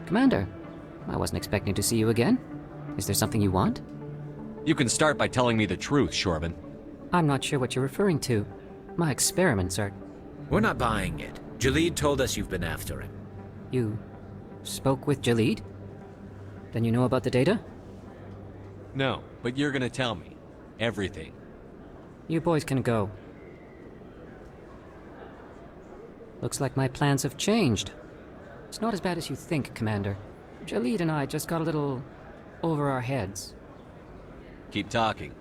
Commander, I wasn't expecting to see you again. Is there something you want? You can start by telling me the truth, Shorban. I'm not sure what you're referring to. My experiments are... We're not buying it. Jalid told us you've been after him. You spoke with Jalid? Then you know about the data? No, but you're gonna tell me. Everything. You boys can go. Looks like my plans have changed. It's not as bad as you think, Commander. Jalid and I just got a little over our heads. Keep talking.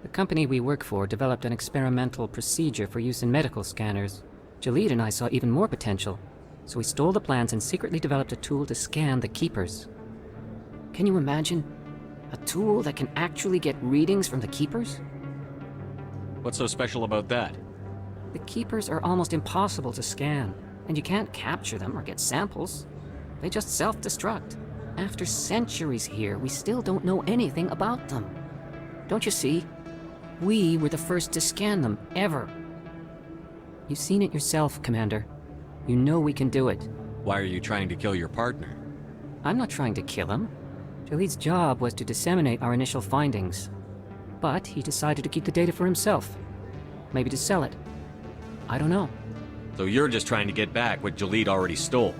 The company we work for developed an experimental procedure for use in medical scanners. Jalid and I saw even more potential, so we stole the plans and secretly developed a tool to scan the Keepers. Can you imagine? A tool that can actually get readings from the Keepers? What's so special about that? The Keepers are almost impossible to scan, and you can't capture them or get samples. They just self-destruct. After centuries here, we still don't know anything about them. Don't you see? We were the first to scan them, ever. You've seen it yourself, Commander. You know we can do it. Why are you trying to kill your partner? I'm not trying to kill him. Jalid's job was to disseminate our initial findings. But he decided to keep the data for himself. Maybe to sell it. I don't know. So you're just trying to get back what Jalid already stole?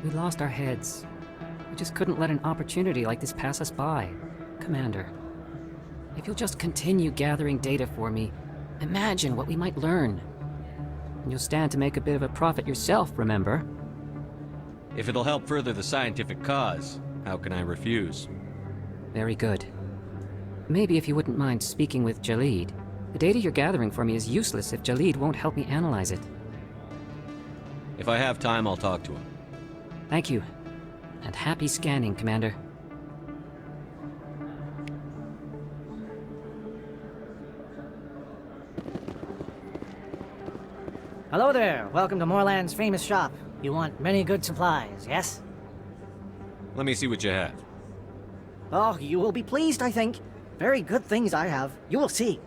We lost our heads. We just couldn't let an opportunity like this pass us by. Commander, if you'll just continue gathering data for me, imagine what we might learn. And you'll stand to make a bit of a profit yourself, remember? If it'll help further the scientific cause, how can I refuse? Very good. Maybe if you wouldn't mind speaking with Jalid. The data you're gathering for me is useless if Jalid won't help me analyze it. If I have time, I'll talk to him. Thank you. And happy scanning, Commander. Hello there. Welcome to Moorland's famous shop. You want many good supplies, yes? Let me see what you have. Oh, you will be pleased, I think. Very good things I have. You will see.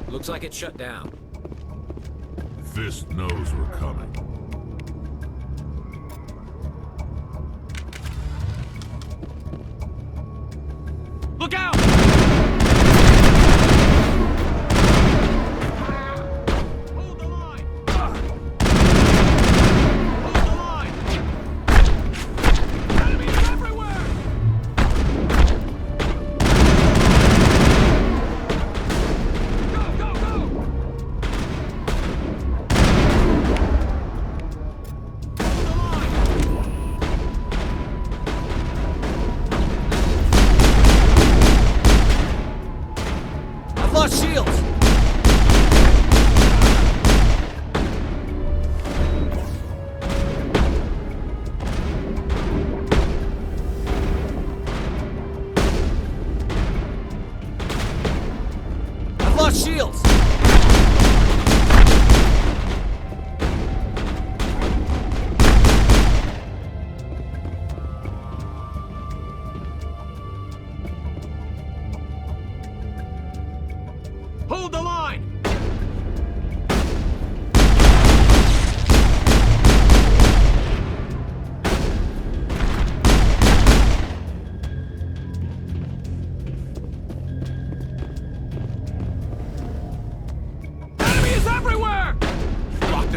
Looks like it's shut down. Fist knows we're coming. Look out! Shields! Hold the line!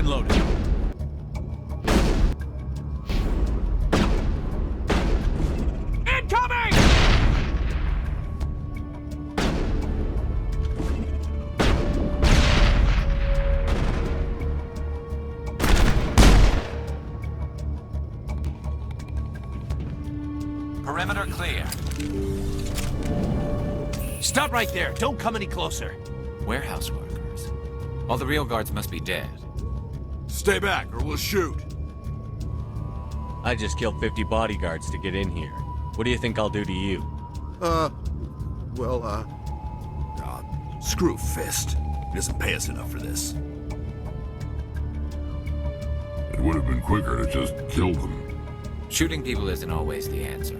Loaded. Incoming! Perimeter clear. Stop right there. Don't come any closer. Warehouse workers. All the real guards must be dead. Stay back, or we'll shoot. I just killed 50 bodyguards to get in here. What do you think I'll do to you? Screw Fist. He doesn't pay us enough for this. It would have been quicker to just kill them. Shooting people isn't always the answer.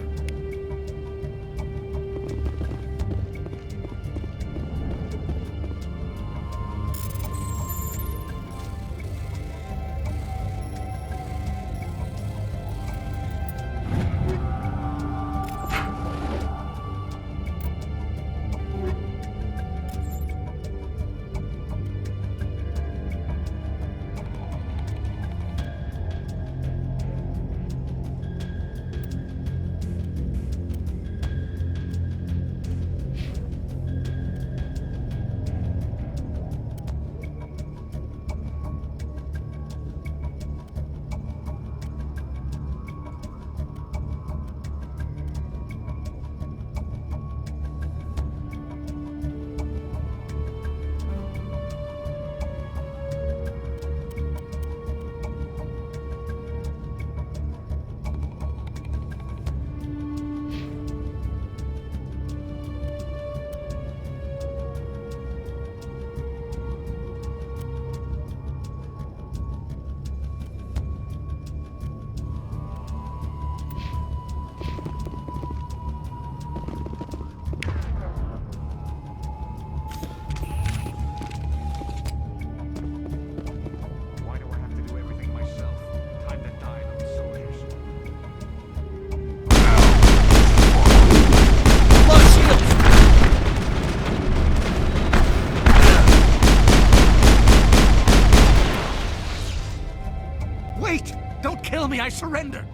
I surrender.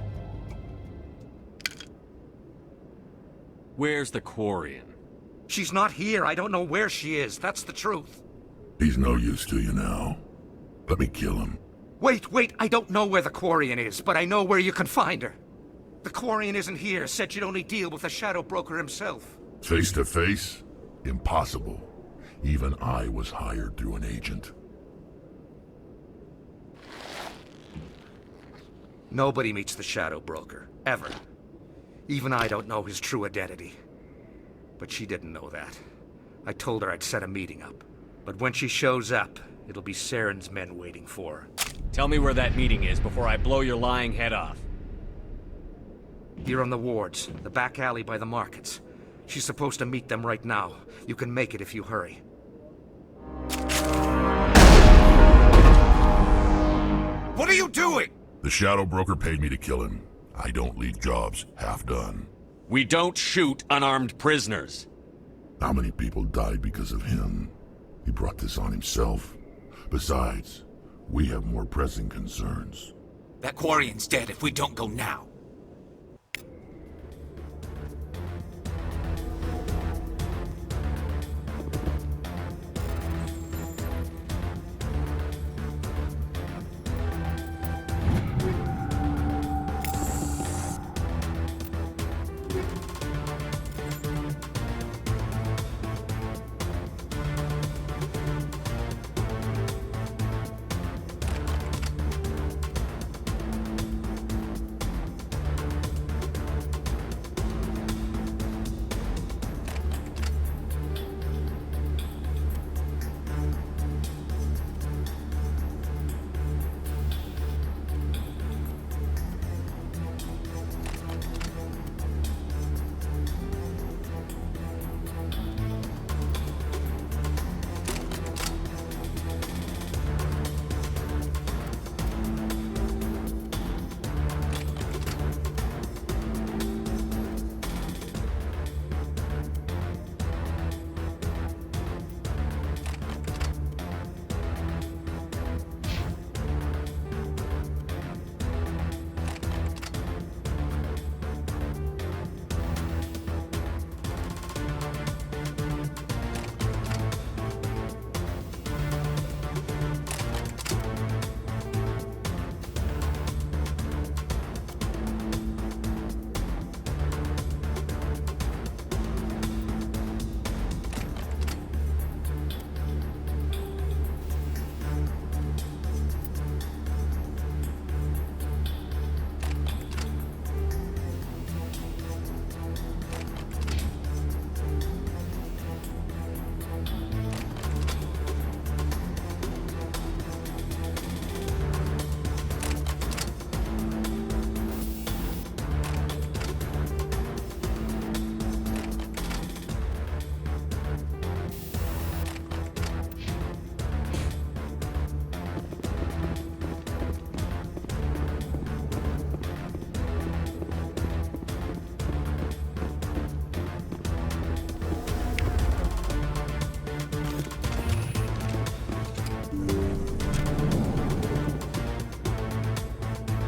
Where's the Quarian? She's not here. I don't know where she is. That's the truth. He's no use to you now. Let me kill him. Wait. I don't know where the Quarian is, but I know where you can find her. The Quarian isn't here. Said she'd only deal with the Shadow Broker himself. Face to face? Impossible. Even I was hired through an agent. Nobody meets the Shadow Broker, ever. Even I don't know his true identity. But she didn't know that. I told her I'd set a meeting up. But when she shows up, it'll be Saren's men waiting for her. Tell me where that meeting is before I blow your lying head off. Here on the wards, the back alley by the markets. She's supposed to meet them right now. You can make it if you hurry. What are you doing? The Shadow Broker paid me to kill him. I don't leave jobs half done. We don't shoot unarmed prisoners. How many people died because of him? He brought this on himself. Besides, we have more pressing concerns. That Quarian's dead if we don't go now.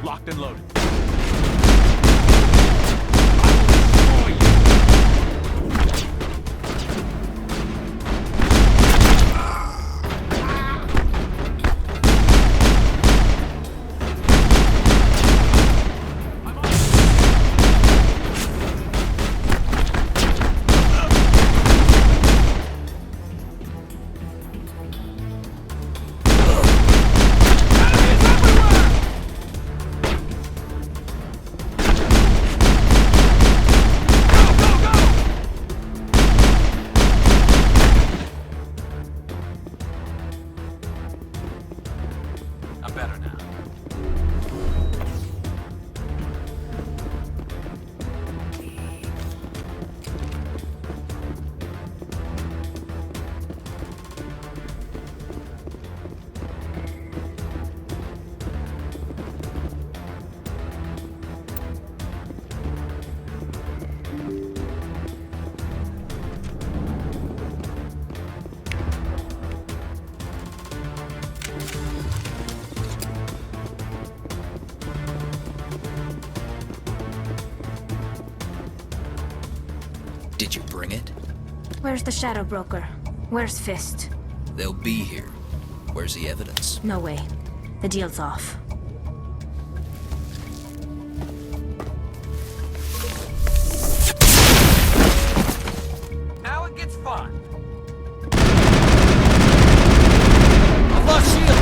Locked and loaded. I'm better now. Did you bring it? Where's the Shadow Broker? Where's Fist? They'll be here. Where's the evidence? No way. The deal's off. Now it gets fun. I've lost shield!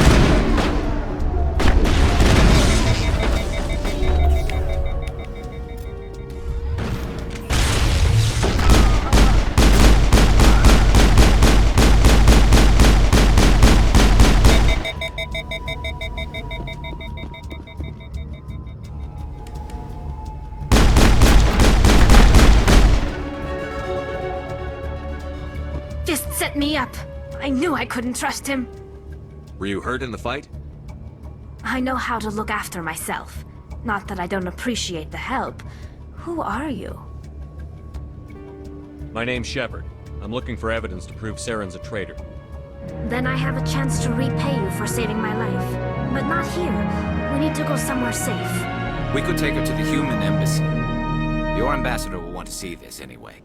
Fist set me up. I knew I couldn't trust him. Were you hurt in the fight? I know how to look after myself. Not that I don't appreciate the help. Who are you? My name's Shepard. I'm looking for evidence to prove Saren's a traitor. Then I have a chance to repay you for saving my life. But not here. We need to go somewhere safe. We could take her to the human embassy. Your ambassador will want to see this anyway.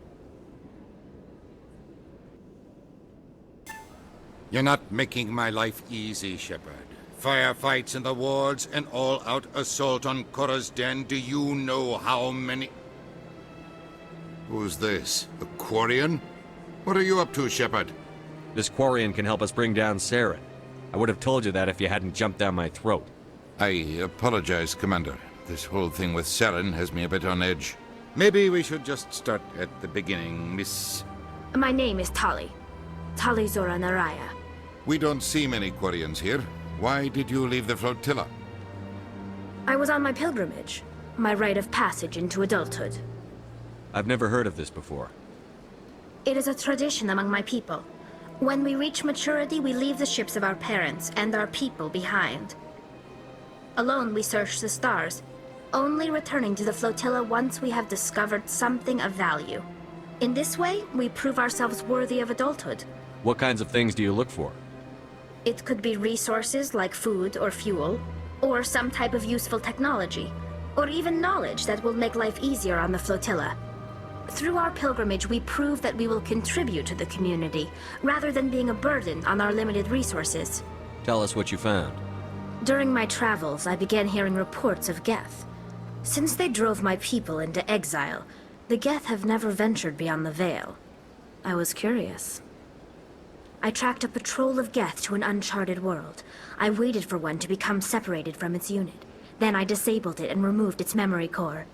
You're not making my life easy, Shepard. Firefights in the wards, an all-out assault on Chora's den. Do you know how many... Who's this? A Quarian? What are you up to, Shepard? This Quarian can help us bring down Saren. I would have told you that if you hadn't jumped down my throat. I apologize, Commander. This whole thing with Saren has me a bit on edge. Maybe we should just start at the beginning, Miss... My name is Tali. Tali'Zorah and Rayya. We don't see many Quarians here. Why did you leave the flotilla? I was on my pilgrimage. My rite of passage into adulthood. I've never heard of this before. It is a tradition among my people. When we reach maturity, we leave the ships of our parents and our people behind. Alone, we search the stars, only returning to the flotilla once we have discovered something of value. In this way, we prove ourselves worthy of adulthood. What kinds of things do you look for? It could be resources like food or fuel, or some type of useful technology, or even knowledge that will make life easier on the flotilla. Through our pilgrimage, we prove that we will contribute to the community, rather than being a burden on our limited resources. Tell us what you found. During my travels, I began hearing reports of Geth. Since they drove my people into exile, the Geth have never ventured beyond the Veil. I was curious. I tracked a patrol of Geth to an uncharted world. I waited for one to become separated from its unit. Then I disabled it and removed its memory core.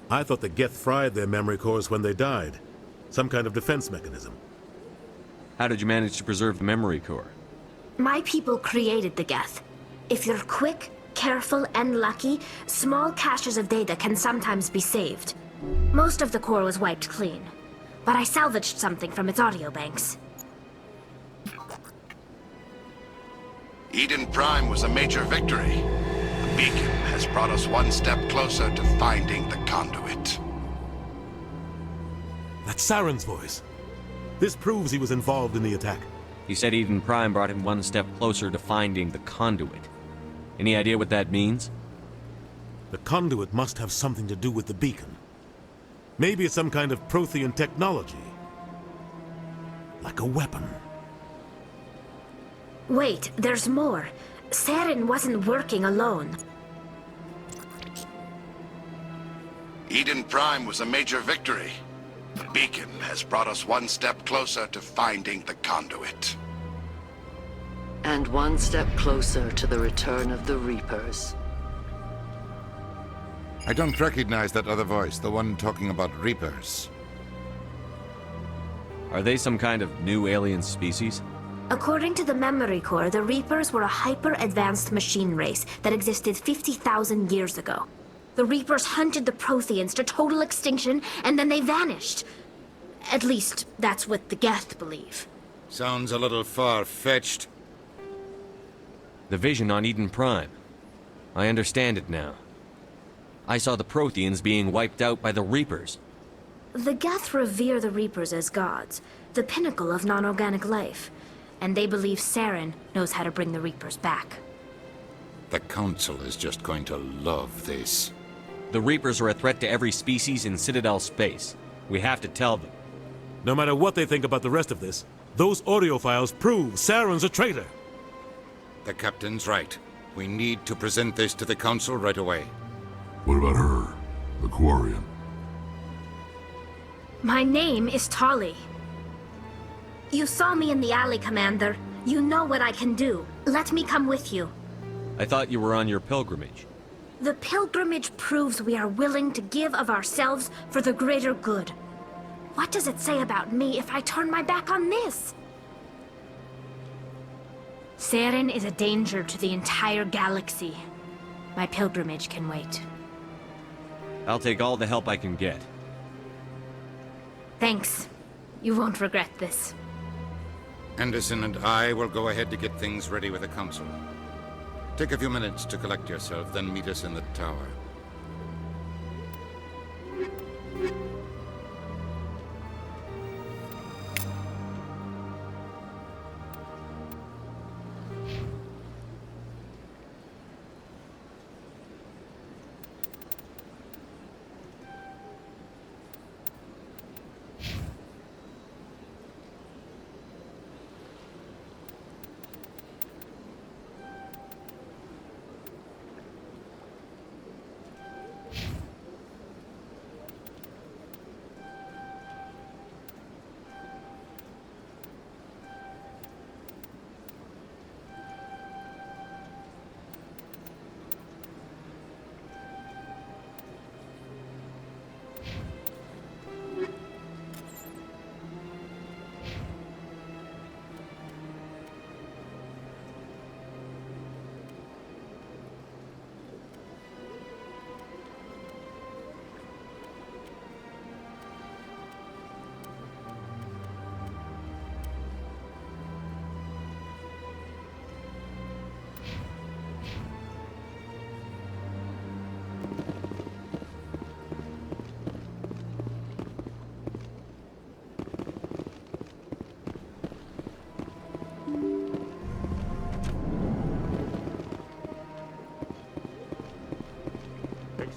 I thought the Geth fried their memory cores when they died. Some kind of defense mechanism. How did you manage to preserve the memory core? My people created the Geth. If you're quick, careful, and lucky, small caches of data can sometimes be saved. Most of the core was wiped clean, but I salvaged something from its audio banks. Eden Prime was a major victory. The beacon has brought us one step closer to finding the conduit. That's Saren's voice. This proves he was involved in the attack. He said Eden Prime brought him one step closer to finding the conduit. Any idea what that means? The conduit must have something to do with the beacon. Maybe it's some kind of Prothean technology. Like a weapon. Wait, there's more. Saren wasn't working alone. Eden Prime was a major victory. The beacon has brought us one step closer to finding the conduit. And one step closer to the return of the Reapers. I don't recognize that other voice, the one talking about Reapers. Are they some kind of new alien species? According to the memory core, the Reapers were a hyper-advanced machine race that existed 50,000 years ago. The Reapers hunted the Protheans to total extinction, and then they vanished. At least, that's what the Geth believe. Sounds a little far-fetched. The vision on Eden Prime. I understand it now. I saw the Protheans being wiped out by the Reapers. The Geth revere the Reapers as gods, the pinnacle of non-organic life. And they believe Saren knows how to bring the Reapers back. The Council is just going to love this. The Reapers are a threat to every species in Citadel space. We have to tell them. No matter what they think about the rest of this, those audio files prove Saren's a traitor. The Captain's right. We need to present this to the Council right away. What about her? The Quarian? My name is Tali. You saw me in the alley, Commander. You know what I can do. Let me come with you. I thought you were on your pilgrimage. The pilgrimage proves we are willing to give of ourselves for the greater good. What does it say about me if I turn my back on this? Saren is a danger to the entire galaxy. My pilgrimage can wait. I'll take all the help I can get. Thanks. You won't regret this. Anderson and I will go ahead to get things ready with the Council. Take a few minutes to collect yourself, then meet us in the tower.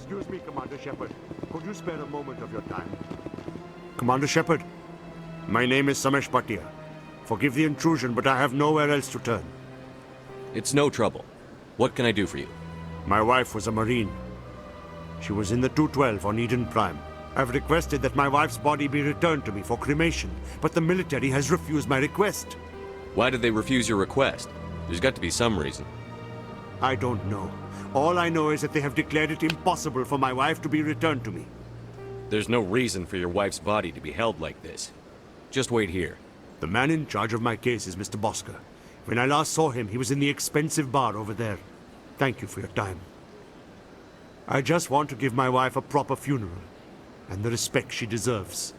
Excuse me, Commander Shepard. Could you spare a moment of your time? Commander Shepard, my name is Samesh Bhatia. Forgive the intrusion, but I have nowhere else to turn. It's no trouble. What can I do for you? My wife was a Marine. She was in the 212 on Eden Prime. I've requested that my wife's body be returned to me for cremation, but the military has refused my request. Why did they refuse your request? There's got to be some reason. I don't know. All I know is that they have declared it impossible for my wife to be returned to me. There's no reason for your wife's body to be held like this. Just wait here. The man in charge of my case is Mr. Bosker. When I last saw him, he was in the expensive bar over there. Thank you for your time. I just want to give my wife a proper funeral, and the respect she deserves.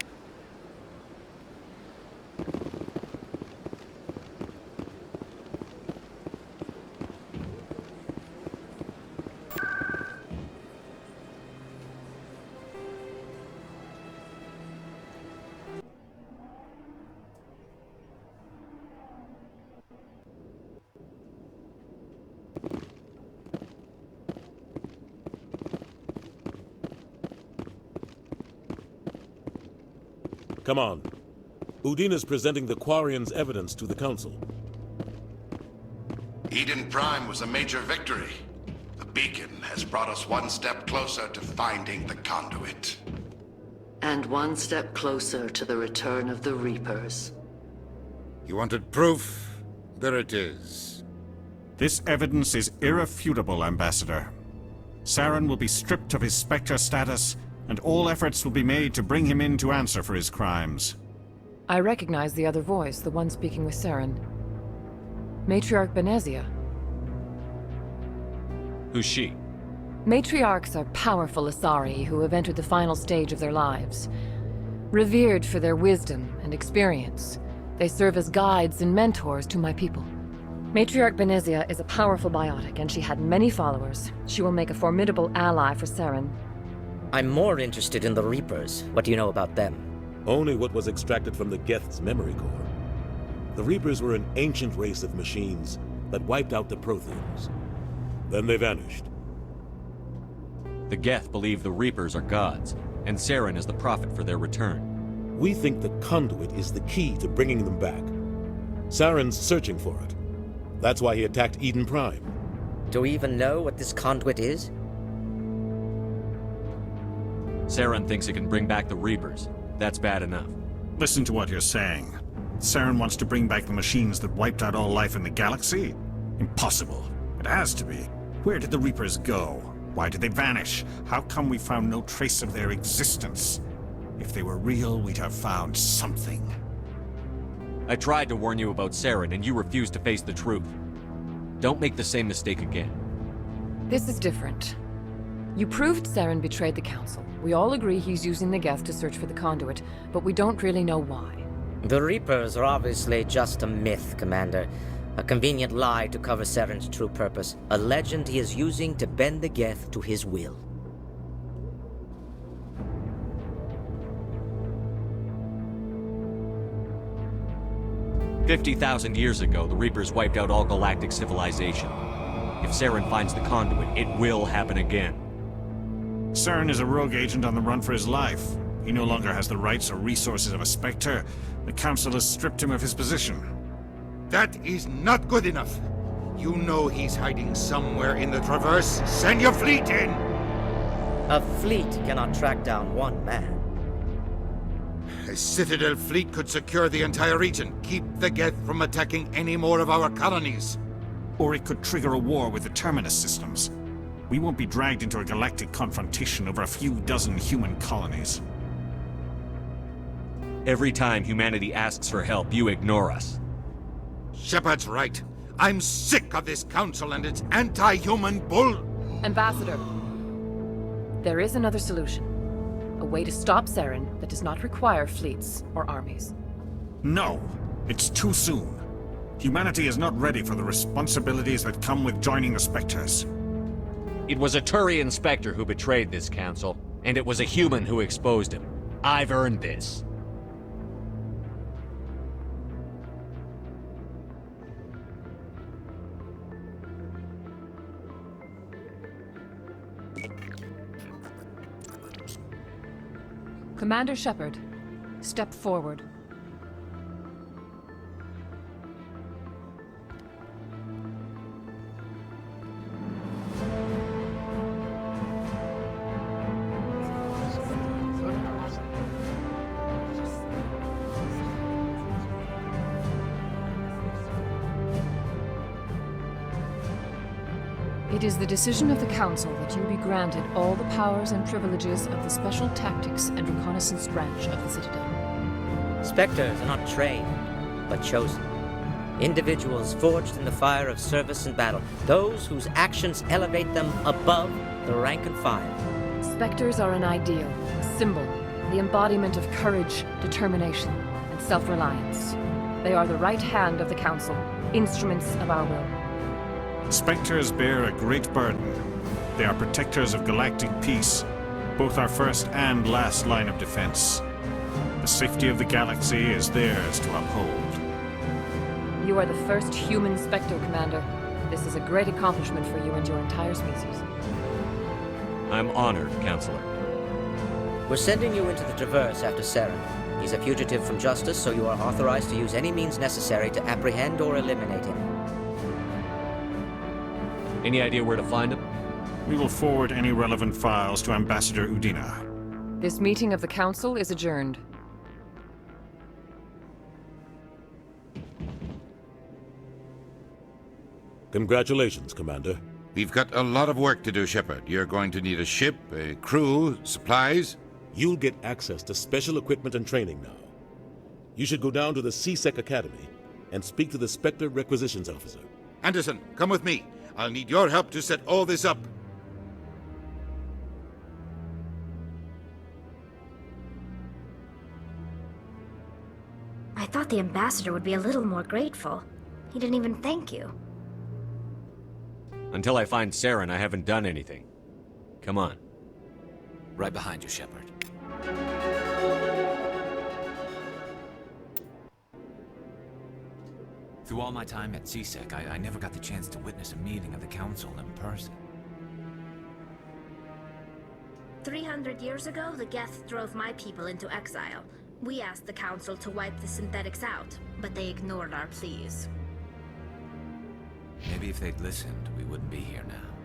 Come on. Udina's presenting the Quarian's evidence to the Council. Eden Prime was a major victory. The beacon has brought us one step closer to finding the conduit. And one step closer to the return of the Reapers. You wanted proof? There it is. This evidence is irrefutable, Ambassador. Saren will be stripped of his Spectre status, and all efforts will be made to bring him in to answer for his crimes. I recognize the other voice, the one speaking with Saren. Matriarch Benezia. Who's she? Matriarchs are powerful Asari who have entered the final stage of their lives. Revered for their wisdom and experience, they serve as guides and mentors to my people. Matriarch Benezia is a powerful biotic, and she had many followers. She will make a formidable ally for Saren. I'm more interested in the Reapers. What do you know about them? Only what was extracted from the Geth's memory core. The Reapers were an ancient race of machines that wiped out the Protheans. Then they vanished. The Geth believe the Reapers are gods, and Saren is the prophet for their return. We think the conduit is the key to bringing them back. Saren's searching for it. That's why he attacked Eden Prime. Do we even know what this conduit is? Saren thinks it can bring back the Reapers. That's bad enough. Listen to what you're saying. Saren wants to bring back the machines that wiped out all life in the galaxy? Impossible. It has to be. Where did the Reapers go? Why did they vanish? How come we found no trace of their existence? If they were real, we'd have found something. I tried to warn you about Saren, and you refused to face the truth. Don't make the same mistake again. This is different. You proved Saren betrayed the Council. We all agree he's using the Geth to search for the conduit, but we don't really know why. The Reapers are obviously just a myth, Commander. A convenient lie to cover Saren's true purpose. A legend he is using to bend the Geth to his will. "50,000 years ago, the Reapers wiped out all galactic civilization. If Saren finds the conduit, it will happen again. Saren is a rogue agent on the run for his life. He no longer has the rights or resources of a Spectre. The Council has stripped him of his position. That is not good enough. You know he's hiding somewhere in the Traverse. Send your fleet in! A fleet cannot track down one man. A Citadel fleet could secure the entire region, keep the Geth from attacking any more of our colonies. Or it could trigger a war with the Terminus systems. We won't be dragged into a galactic confrontation over a few dozen human colonies. Every time humanity asks for help, you ignore us. Shepard's right. I'm sick of this council and its anti-human bull... Ambassador, there is another solution. A way to stop Saren that does not require fleets or armies. No, it's too soon. Humanity is not ready for the responsibilities that come with joining the Spectres. It was a Turian Spectre who betrayed this council, and it was a human who exposed him. I've earned this. Commander Shepard, step forward. It is the decision of the Council that you be granted all the powers and privileges of the Special Tactics and Reconnaissance branch of the Citadel. Spectres are not trained, but chosen. Individuals forged in the fire of service and battle. Those whose actions elevate them above the rank and file. Spectres are an ideal, a symbol, the embodiment of courage, determination, and self-reliance. They are the right hand of the Council, instruments of our will. Spectres bear a great burden. They are protectors of galactic peace, both our first and last line of defense. The safety of the galaxy is theirs to uphold. You are the first human Spectre, Commander. This is a great accomplishment for you and your entire species. I'm honored, Counselor. We're sending you into the Traverse after Saren. He's a fugitive from justice, so you are authorized to use any means necessary to apprehend or eliminate him. Any idea where to find him? We will forward any relevant files to Ambassador Udina. This meeting of the Council is adjourned. Congratulations, Commander. We've got a lot of work to do, Shepard. You're going to need a ship, a crew, supplies. You'll get access to special equipment and training now. You should go down to the C-Sec Academy and speak to the Spectre Requisitions Officer. Anderson, come with me. I'll need your help to set all this up. I thought the ambassador would be a little more grateful. He didn't even thank you. Until I find Saren, I haven't done anything. Come on. Right behind you, Shepard. Through all my time at C-Sec, I never got the chance to witness a meeting of the Council in person. 300 years ago, the Geth drove my people into exile. We asked the Council to wipe the synthetics out, but they ignored our pleas. Maybe if they'd listened, we wouldn't be here now.